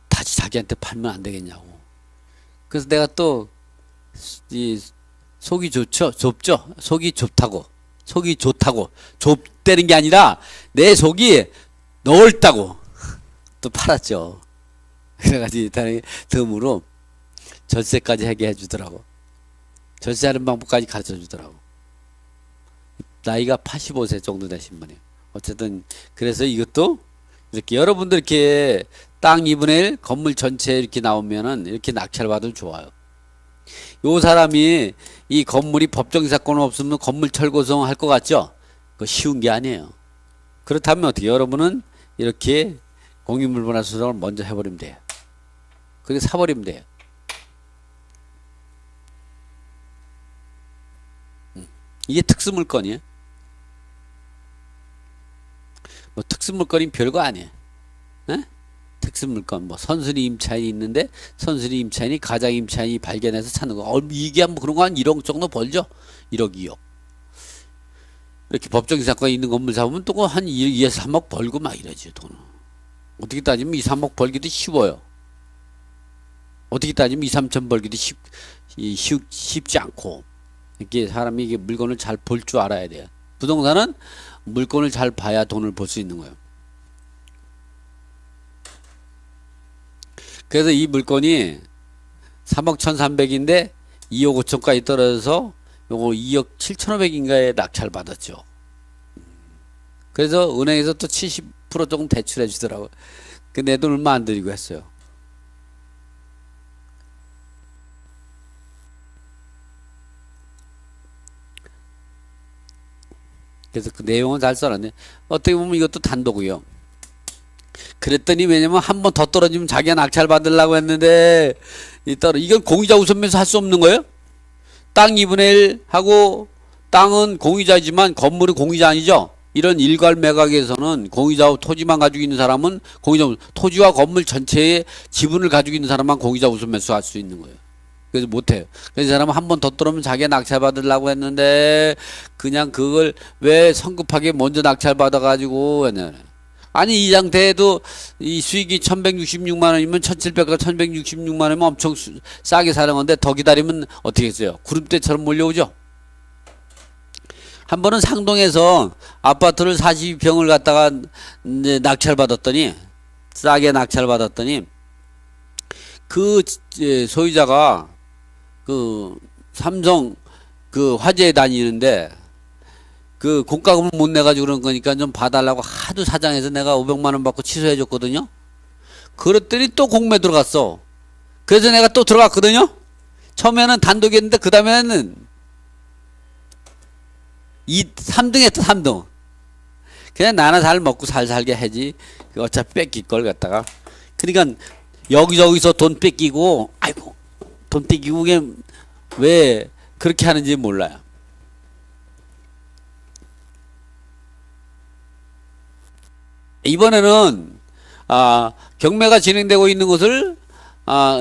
다시 자기한테 팔면 안 되겠냐고. 그래서 내가 또 이 속이 좁죠. 속이 좋다고. 좁다는 게 아니라 내 속이 넓다고 또 팔았죠. 그래가지고 덤으로 절세까지 하게 해주더라고. 절세하는 방법까지 가르쳐 주더라고. 나이가 85세 정도 되신 분이에요. 어쨌든 그래서 이것도 이렇게 여러분들 이렇게 땅 2분의 1 건물 전체 이렇게 나오면은 이렇게 낙찰 받으면 좋아요. 요 사람이 이 건물이 법정 사건 없으면 건물 철거성 할 것 같죠? 그거 쉬운 게 아니에요. 그렇다면 어떻게 여러분은 이렇게 공유물분할 수정을 먼저 해버리면 돼요. 그렇게 사버리면 돼요. 이게 특수물건이에요. 뭐 특수물건이 별거 아니에요. 에? 특수물건 뭐 선순위 임차인이 있는데 선순위 임차인이 가장 임차인이 발견해서 찾는 거. 이게 뭐 그런 거 한 1억 정도 벌죠. 1억 2억. 이렇게 법정 사건이 있는 건물 사보면 또 한 2에서 3억 벌고 막 이러지 돈은. 어떻게 따지면 2, 3억 벌기도 쉬워요. 어떻게 따지면 2, 3천 벌기도 쉽지 않고. 이렇게 사람이 이게 물건을 잘 볼 줄 알아야 돼요. 부동산은 물건을 잘 봐야 돈을 벌 수 있는 거예요. 그래서 이 물건이 3억 1,300인데 2억 5천까지 떨어져서 요거 2억 7,500인가에 낙찰 받았죠. 그래서 은행에서 또 70% 정도 대출해 주더라고요. 그 내 돈 얼마 안 들이고 했어요. 그래서 그 내용은 잘 써놨네. 어떻게 보면 이것도 단독이요. 그랬더니 왜냐면 한 번 더 떨어지면 자기가 낙찰 받으려고 했는데 이건 공유자 우선면서 할 수 없는 거예요? 땅 2분의 1 하고 땅은 공유자지만 건물은 공유자 아니죠? 이런 일괄 매각에서는 공유자 토지만 가지고 있는 사람은 공유자 토지와 건물 전체의 지분을 가지고 있는 사람만 공유자 우선 매수할 수 있는 거예요. 그래서 못해요. 그래서 이 사람은 한 번 더 떨어지면 자기가 낙찰 받으려고 했는데 그냥 그걸 왜 성급하게 먼저 낙찰 받아가지고 했냐면 아니 이 상태에도 이 수익이 1,166만 원이면 1,700과 1,166만 원이면 엄청 싸게 사는 건데 더 기다리면 어떻게 했어요? 구름대처럼 몰려오죠. 한 번은 상동에서 아파트를 42평을 갖다가 이제 낙찰받았더니, 싸게 낙찰받았더니, 그 소유자가 그 삼성 그 화재에 다니는데 그 공과금을 못 내가지고 그런 거니까 좀 봐달라고 하도 사장해서 내가 500만 원 받고 취소해 줬거든요. 그랬더니 또 공매 들어갔어. 그래서 내가 또 들어갔거든요. 처음에는 단독이었는데 그 다음에는 3등 했다, 3등. 그냥 나나 잘 먹고 살게 하지. 어차피 뺏길 걸 갖다가. 그러니까 여기저기서 돈 뺏기고, 아이고, 돈 뺏기고 그게 왜 그렇게 하는지 몰라요. 이번에는 경매가 진행되고 있는 것을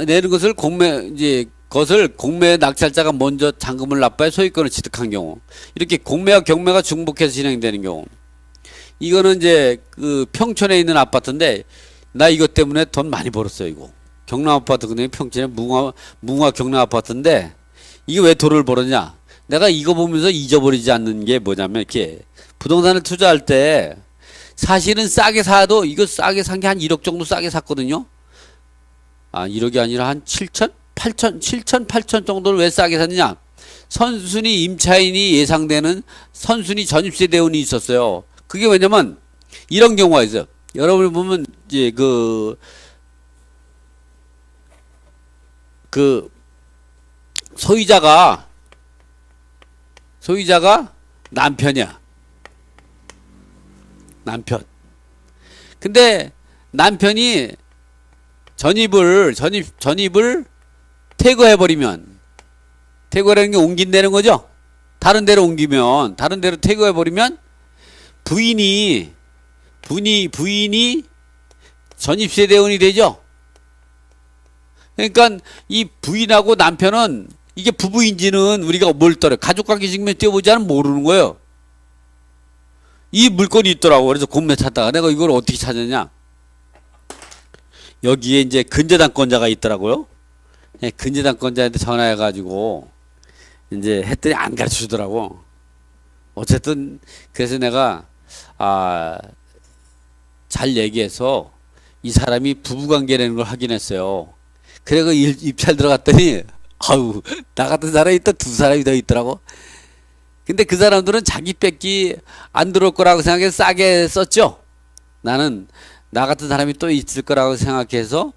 내는 것을 그것을 공매 낙찰자가 먼저 잔금을 납부해 소유권을 취득한 경우, 이렇게 공매와 경매가 중복해서 진행되는 경우, 이거는 이제 그 평촌에 있는 아파트인데 나 이것 때문에 돈 많이 벌었어요. 이거 경남 아파트, 근데 평촌에 무궁화 경남 아파트인데 이게 왜 돈을 벌었냐? 내가 이거 보면서 잊어버리지 않는 게 뭐냐면, 이렇게 부동산을 투자할 때 사실은 싸게 사도, 이거 싸게 산 게 한 1억 정도 싸게 샀거든요. 1억이 아니라 한 7천, 8천 정도를 왜 싸게 샀느냐? 선순위 임차인이 예상되는 선순위 전입세 대운이 있었어요. 그게 왜냐면 이런 경우가 있어요. 여러분이 보면 이제 그 소유자가 남편이야. 남편. 근데 남편이 전입을 퇴거해버리면, 퇴거라는 게 옮긴다는 거죠. 다른 데로 옮기면, 다른 데로 퇴거해버리면 부인이 전입세 대운이 되죠. 그러니까 이 부인하고 남편은 이게 부부인지는 우리가 뭘 떨어요. 가족관계 증명 띄워보지 않으면 모르는 거예요. 이 물건이 있더라고. 그래서 공매 찾다가 내가 이걸 어떻게 찾았냐? 여기에 이제 근저당권자가 있더라고요. 근저당권자한테 전화해가지고 이제 했더니 안 가르쳐 주더라고. 어쨌든 그래서 내가 잘 얘기해서 이 사람이 부부관계라는 걸 확인했어요. 그래서 입찰 들어갔더니 아우, 나 같은 사람이 또 두 사람이 더 있더라고. 근데 그 사람들은 자기 뺏기 안 들어올 거라고 생각해서 싸게 썼죠. 나는 나 같은 사람이 또 있을 거라고 생각해서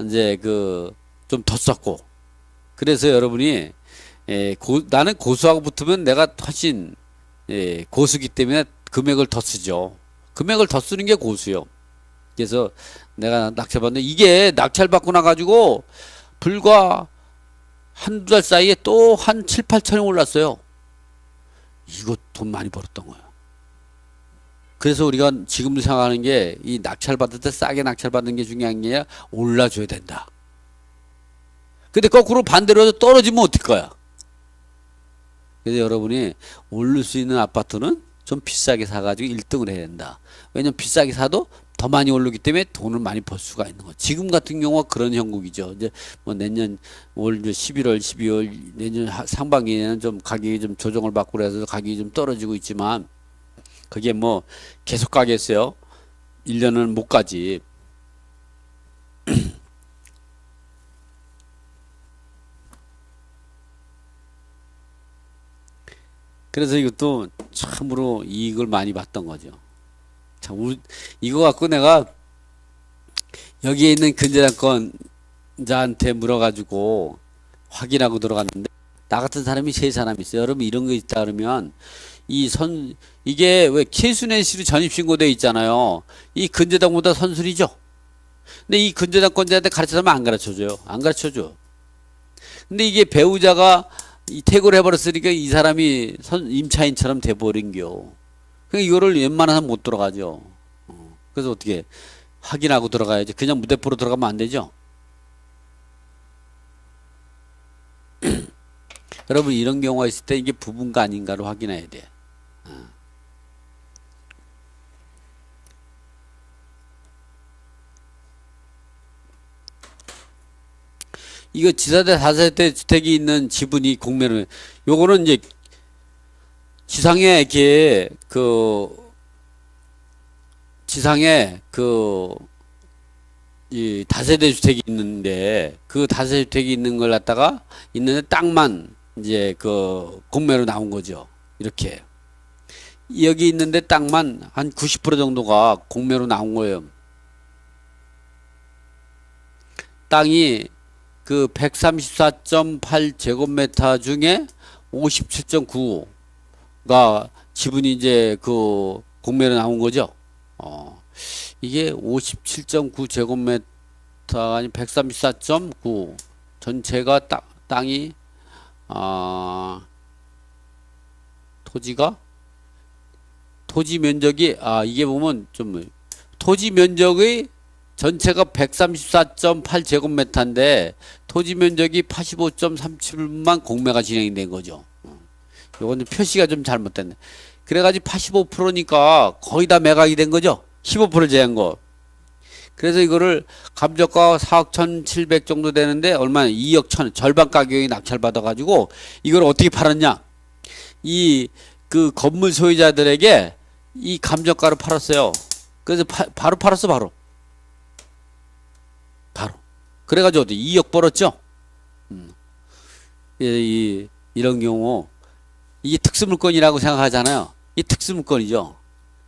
이제 좀 더 썼고. 그래서 여러분이 나는 고수하고 붙으면 내가 훨씬 고수기 때문에 금액을 더 쓰죠. 금액을 더 쓰는 게 고수요. 그래서 내가 낙찰받는데 이게 낙찰받고 나가지고 불과 한두 달 사이에 또 한 7, 8천이 올랐어요. 이거 돈 많이 벌었던 거예요. 그래서 우리가 지금도 생각하는 게 이 낙찰받을 때 싸게 낙찰받는 게 중요한 게 아니라 올라줘야 된다. 근데 거꾸로 반대로 해서 떨어지면 어떡 거야? 그래서 여러분이 오를 수 있는 아파트는 좀 비싸게 사가지고 1등을 해야 된다. 왜냐면 비싸게 사도 더 많이 오르기 때문에 돈을 많이 벌 수가 있는 거죠. 지금 같은 경우가 그런 형국이죠. 이제 뭐 내년 올 11월, 12월 내년 상반기에는 좀 가격이 좀 조정을 받고 그래서 가격이 좀 떨어지고 있지만 그게 뭐 계속 가겠어요. 1년은 못 가지. 그래서 이것도 참으로 이익을 많이 봤던 거죠. 참, 이거 갖고 내가 여기에 있는 근저당권자한테 물어가지고 확인하고 들어갔는데, 나 같은 사람이 세 사람 있어요. 여러분 이런 거 있다 그러면 이게 왜 최순애시로 전입신고돼 있잖아요. 이 근저당보다 선순위죠. 근데 이 근저당권자한테 가르쳐주면 안 가르쳐줘요. 안 가르쳐줘. 근데 이게 배우자가 퇴거를 해버렸으니까 이 사람이 임차인처럼 돼버린겨. 그러니까 이거를 웬만하면 못 들어가죠. 그래서 어떻게 확인하고 들어가야지. 그냥 무대포로 들어가면 안 되죠. 여러분 이런 경우가 있을 때 이게 부분가 아닌가를 확인해야 돼. 이거 지사대 4세대 주택이 있는 지분이 공매로, 요거는 이제 지상에 이렇게 지상에 이 다세대 주택이 있는데 그 다세대 주택이 있는 걸 갖다가 있는데 땅만 이제 공매로 나온 거죠. 이렇게 여기 있는데 땅만 한 90% 정도가 공매로 나온 거예요. 땅이 134.8제곱미터 중에 57.9가 지분이 이제 공매로 나온 거죠. 이게 57.9제곱미터 아니 134.9 전체가 땅이 토지 면적이 이게 보면 좀 토지 면적의 전체가 134.8제곱미터인데 토지 면적이 85.37만 공매가 진행이 된 거죠. 요건 표시가 좀 잘못됐네. 그래가지고 85%니까 거의 다 매각이 된 거죠. 15% 제한 거. 그래서 이거를 감정가 4억 1,700 정도 되는데 얼마나 2억 1,000 절반 가격이 낙찰받아가지고 이걸 어떻게 팔았냐? 건물 소유자들에게 이 감정가로 팔았어요. 그래서 바로 팔았어 바로. 그래가지고 2억 벌었죠. 이런 경우 이게 특수물건이라고 생각하잖아요. 이 특수물건이죠.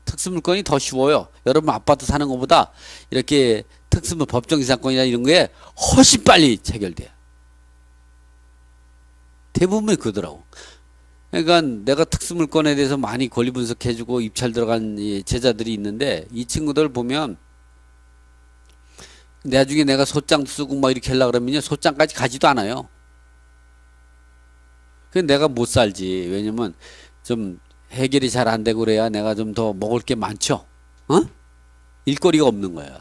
특수물건이 더 쉬워요. 여러분 아파트 사는 것보다 이렇게 법정지상권이나 이런 거에 훨씬 빨리 체결돼요. 대부분이 그러더라고. 그러니까 내가 특수물건에 대해서 많이 권리 분석해주고 입찰 들어간 제자들이 있는데 이 친구들 보면 나중에 내가 소장 쓰고 막 이렇게 하려고 그러면요 소장까지 가지도 않아요. 그 내가 못 살지. 왜냐면 좀 해결이 잘 안 되고 그래야 내가 좀 더 먹을 게 많죠. 일거리가 없는 거야.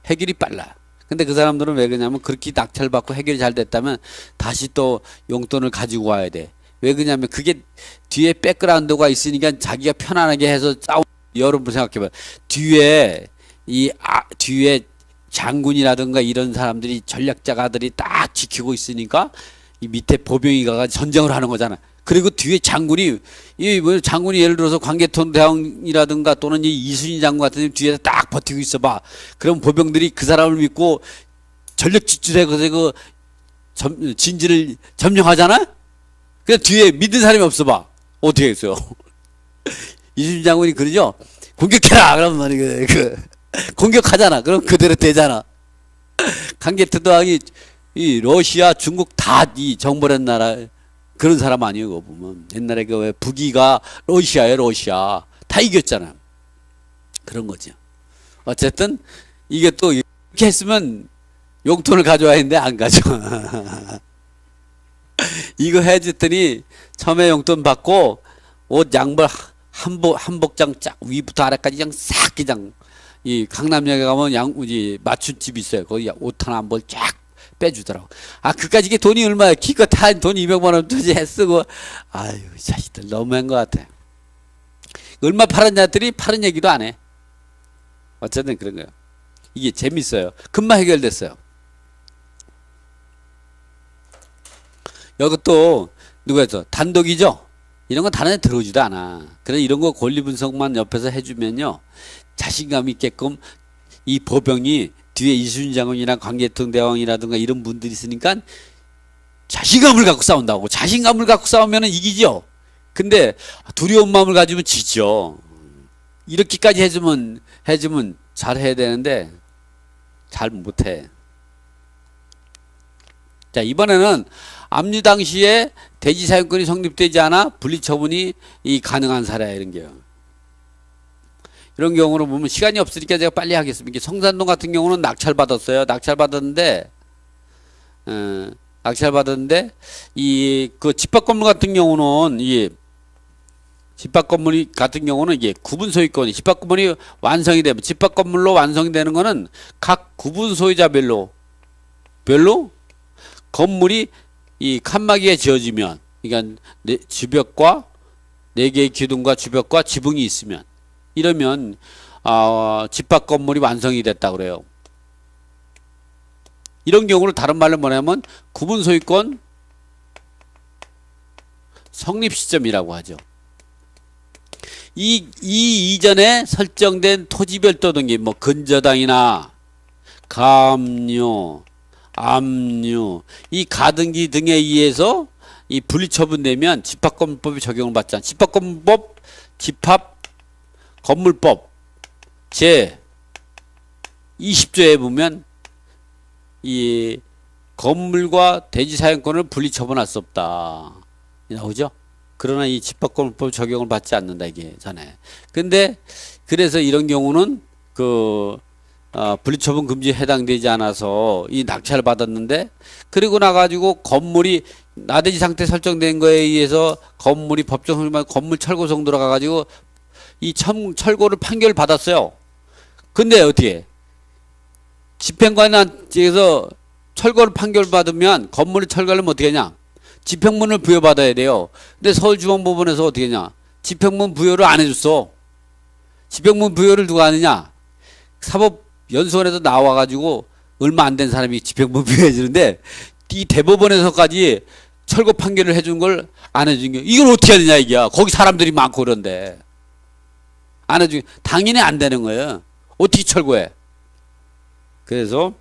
해결이 빨라. 근데 그 사람들은 왜 그러냐면 그렇게 낙찰받고 해결이 잘 됐다면 다시 또 용돈을 가지고 와야 돼. 왜 그러냐면 그게 뒤에 백그라운드가 있으니까 자기가 편안하게 해서 여러분 생각해봐요. 뒤에 뒤에 장군이라든가 이런 사람들이 전략자가들이 딱 지키고 있으니까 이 밑에 보병이가 전쟁을 하는 거잖아. 그리고 뒤에 장군이 장군이 예를 들어서 광개토 대왕이라든가 또는 이순신 장군 같은 뒤에서 딱 버티고 있어봐. 그럼 보병들이 그 사람을 믿고 전력 질주해서 진지를 점령하잖아. 그래서 뒤에 믿는 사람이 없어봐. 어떻게 했어요? 이순신 장군이 그러죠. 공격해라. 그러면 공격하잖아. 그럼 그대로 되잖아. 광개토 대왕이 이 러시아, 중국 다 이 정벌한 나라 그런 사람 아니에요. 그거 보면 옛날에 왜 북이가 러시아예요. 러시아 다 이겼잖아. 그런 거죠. 어쨌든 이게 또 이렇게 했으면 용돈을 가져와야 했는데 안 가져와. 이거 해줬더니 처음에 용돈 받고 옷 양말 한복장 쫙 위부터 아래까지 그냥 싹 그냥 이 강남역에 가면 맞춤집 있어요. 거기 옷 하나 한 벌 쫙 빼주더라고. 그까지 이게 돈이 얼마야? 기껏 다 돈 200만 원 투지 쓰고. 아유, 자식들 너무한 것 같아. 얼마 팔았냐들이 파는 얘기도 안 해. 어쨌든 그런 거예요. 이게 재밌어요. 금방 해결됐어요. 이것도 누가 했어? 단독이죠? 이런 건 다른 애 들어오지도 않아. 그래서 이런 거 권리 분석만 옆에서 해주면요. 자신감 있게끔 이 법영이 뒤에 이순신 장군이나 광개토 대왕이라든가 이런 분들이 있으니까 자신감을 갖고 싸운다고. 자신감을 갖고 싸우면 이기죠. 근데 두려운 마음을 가지면 지죠. 이렇게까지 해주면 잘 해야 되는데 잘 못해. 자, 이번에는 압류 당시에 대지 사용권이 성립되지 않아 분리처분이 가능한 사례 이런 게요. 이런 경우로 보면 시간이 없으니까 제가 빨리 하겠습니다. 성산동 같은 경우는 낙찰받았어요. 낙찰받았는데 집합 건물 같은 경우는 집합 건물 같은 경우는 이게 구분 소유권이 집합 건물이 완성이 되면 집합 건물로 완성이 되는 거는 각 구분 소유자별로 건물이 이 칸막이에 지어지면 그러니까 주벽과 4개의 기둥과 주벽과 지붕이 있으면 이러면 집합 건물이 완성이 됐다 그래요. 이런 경우를 다른 말로 뭐냐면 구분 소유권 성립 시점이라고 하죠. 이 이전에 설정된 토지별도 등기, 뭐 근저당이나 가압류, 압류, 이 가등기 등에 의해서 이 분리처분되면 집합건물법이 적용을 받지 않아. 집합건물법, 집합건물법 제 20조에 보면 이 건물과 대지사용권을 분리처분할 수 없다 나오죠. 그러나 이 집합건물법 적용을 받지 않는다 이게 전에. 근데 그래서 이런 경우는 그 분리처분 금지에 해당되지 않아서 이 낙찰을 받았는데, 그리고 나가지고 건물이 나대지 상태 설정된 거에 의해서 건물이 법정 소유만 건물 철거성 들어가가지고 이 철거를 판결을 받았어요. 근데 어떻게 집행관한테서 철거를 판결받으면 건물을 철거하려면 어떻게 하냐? 집행문을 부여받아야 돼요. 근데 서울중앙법원에서 어떻게 하냐? 집행문 부여를 안 해줬어. 집행문 부여를 누가 하느냐? 사법연수원에서 나와가지고 얼마 안 된 사람이 집행문 부여해주는데 이 대법원에서까지 철거 판결을 해준 걸 안 해준 게 이걸 어떻게 하느냐 이게야. 거기 사람들이 많고 그런데 안 해준 당연히 안 되는 거예요. 어떻게 철거해? 그래서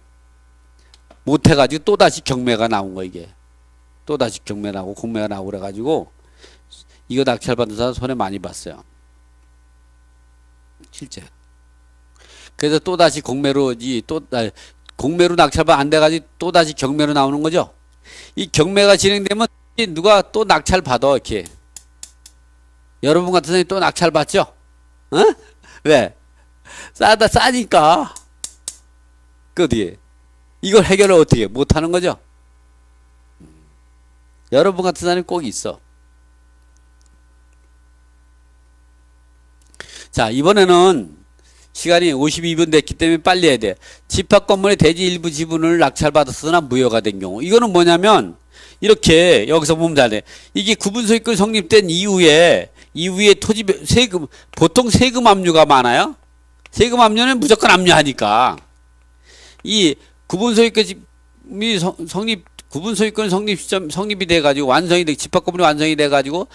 못해가지고 또다시 경매가 나온 거 이게. 또다시 경매 나오고 공매가 나오고 그래가지고 이거 낙찰받은 사람 손해 많이 봤어요. 실제. 그래서 또다시 공매로 공매로 낙찰받 안 돼가지고 또다시 경매로 나오는 거죠. 이 경매가 진행되면 누가 또 낙찰 받아 이렇게. 여러분 같은 사람이 또 낙찰 받죠? 어? 왜? 싸니까. 그 어디에? 이걸 해결을 어떻게 해? 못하는 거죠? 여러분 같은 사람이 꼭 있어. 자, 이번에는 시간이 52분 됐기 때문에 빨리 해야 돼. 집합건물의 대지 일부 지분을 낙찰받았으나 무효가 된 경우. 이거는 뭐냐면 이렇게 여기서 보면 잘 돼. 이게 구분소유권 성립된 이후에 토지 세금, 보통 세금 압류가 많아요. 세금 압류는 무조건 압류하니까 이 구분소유권이 구분소유권 성립이 돼가지고 집합건물이 완성이 돼가지고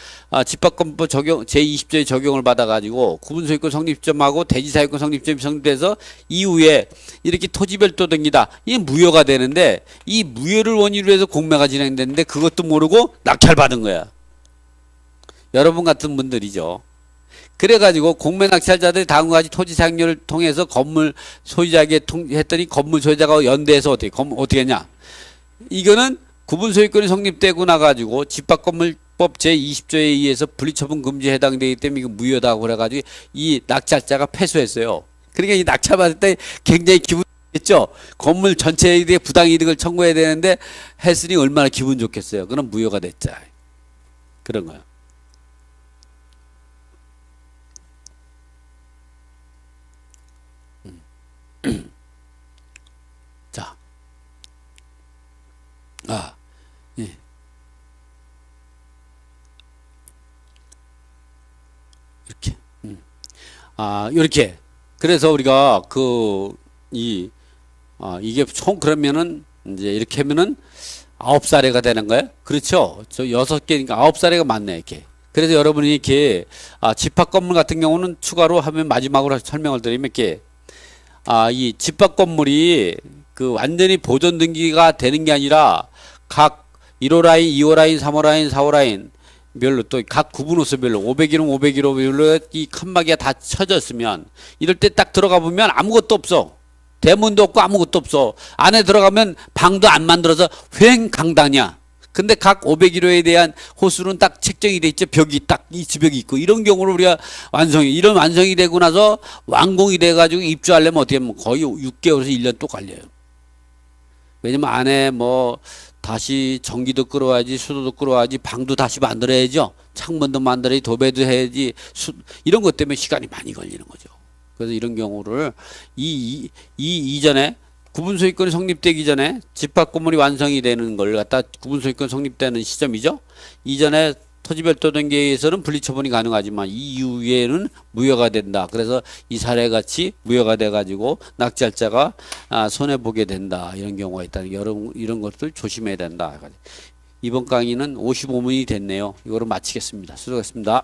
집합건법 적용 제20조에 적용을 받아가지고 구분소유권 성립점하고 대지사유권 성립점이 성립돼서 이후에 이렇게 토지별도 등기다. 이게 무효가 되는데 이 무효를 원인으로 해서 공매가 진행됐는데 그것도 모르고 낙찰받은 거야. 여러분 같은 분들이죠. 그래가지고 공매 낙찰자들이 다음과 같이 토지 사용료를 통해서 건물 소유자에게 했더니 건물 소유자가 연대해서 어떻게 했냐? 이거는 구분소유권이 성립되고 나가지고 집합건물법 제20조에 의해서 분리처분 금지에 해당되기 때문에 이거 무효다고 그래가지고 이 낙찰자가 패소했어요. 그러니까 이 낙찰받을 때 굉장히 기분 좋겠죠. 건물 전체에 대해 부당이득을 청구해야 되는데 했으니 얼마나 기분 좋겠어요. 그럼 무효가 됐죠. 그런 거예요. 자. 예. 이렇게. 이렇게. 그래서 우리가 이게 총 그러면은 이제 이렇게 하면은 9사례가 되는 거예요. 그렇죠? 저 6개니까 9사례가 맞네, 이렇게. 그래서 여러분이 이렇게, 집합 건물 같은 경우는 추가로 하면 마지막으로 설명을 드리면 이렇게, 이 집합 건물이 완전히 보존 등기가 되는 게 아니라 각 1호 라인, 2호 라인, 3호 라인, 4호 라인 별로 또 각 구분호수별로 501호, 501호 별로 이 칸막이가 다 쳐졌으면 이럴 때 딱 들어가 보면 아무것도 없어. 대문도 없고 아무것도 없어. 안에 들어가면 방도 안 만들어서 횡강당이야. 근데 각 501호에 대한 호수는 딱 책정이 돼 있죠. 벽이 딱 이 지벽이 있고 이런 경우를 우리가 이런 완성이 되고 나서 완공이 돼 가지고 입주하려면 어떻게 하면 거의 6개월에서 1년 또 걸려요. 왜냐면 안에 다시 전기도 끌어와야지, 수도도 끌어와야지, 방도 다시 만들어야죠. 창문도 만들어야지, 도배도 해야지, 이런 것 때문에 시간이 많이 걸리는 거죠. 그래서 이런 경우를 이전에 구분소유권이 성립되기 전에 집합건물이 완성이 되는 걸 갖다 구분소유권 성립되는 시점이죠. 이전에 토지별도 등기에 의해서는 분리처분이 가능하지만 이후에는 무효가 된다. 그래서 이 사례같이 무효가 돼가지고 낙찰자가 손해보게 된다. 이런 경우가 있다는 여러분 이런 것들 조심해야 된다. 이번 강의는 55분이 됐네요. 이거로 마치겠습니다. 수고하셨습니다.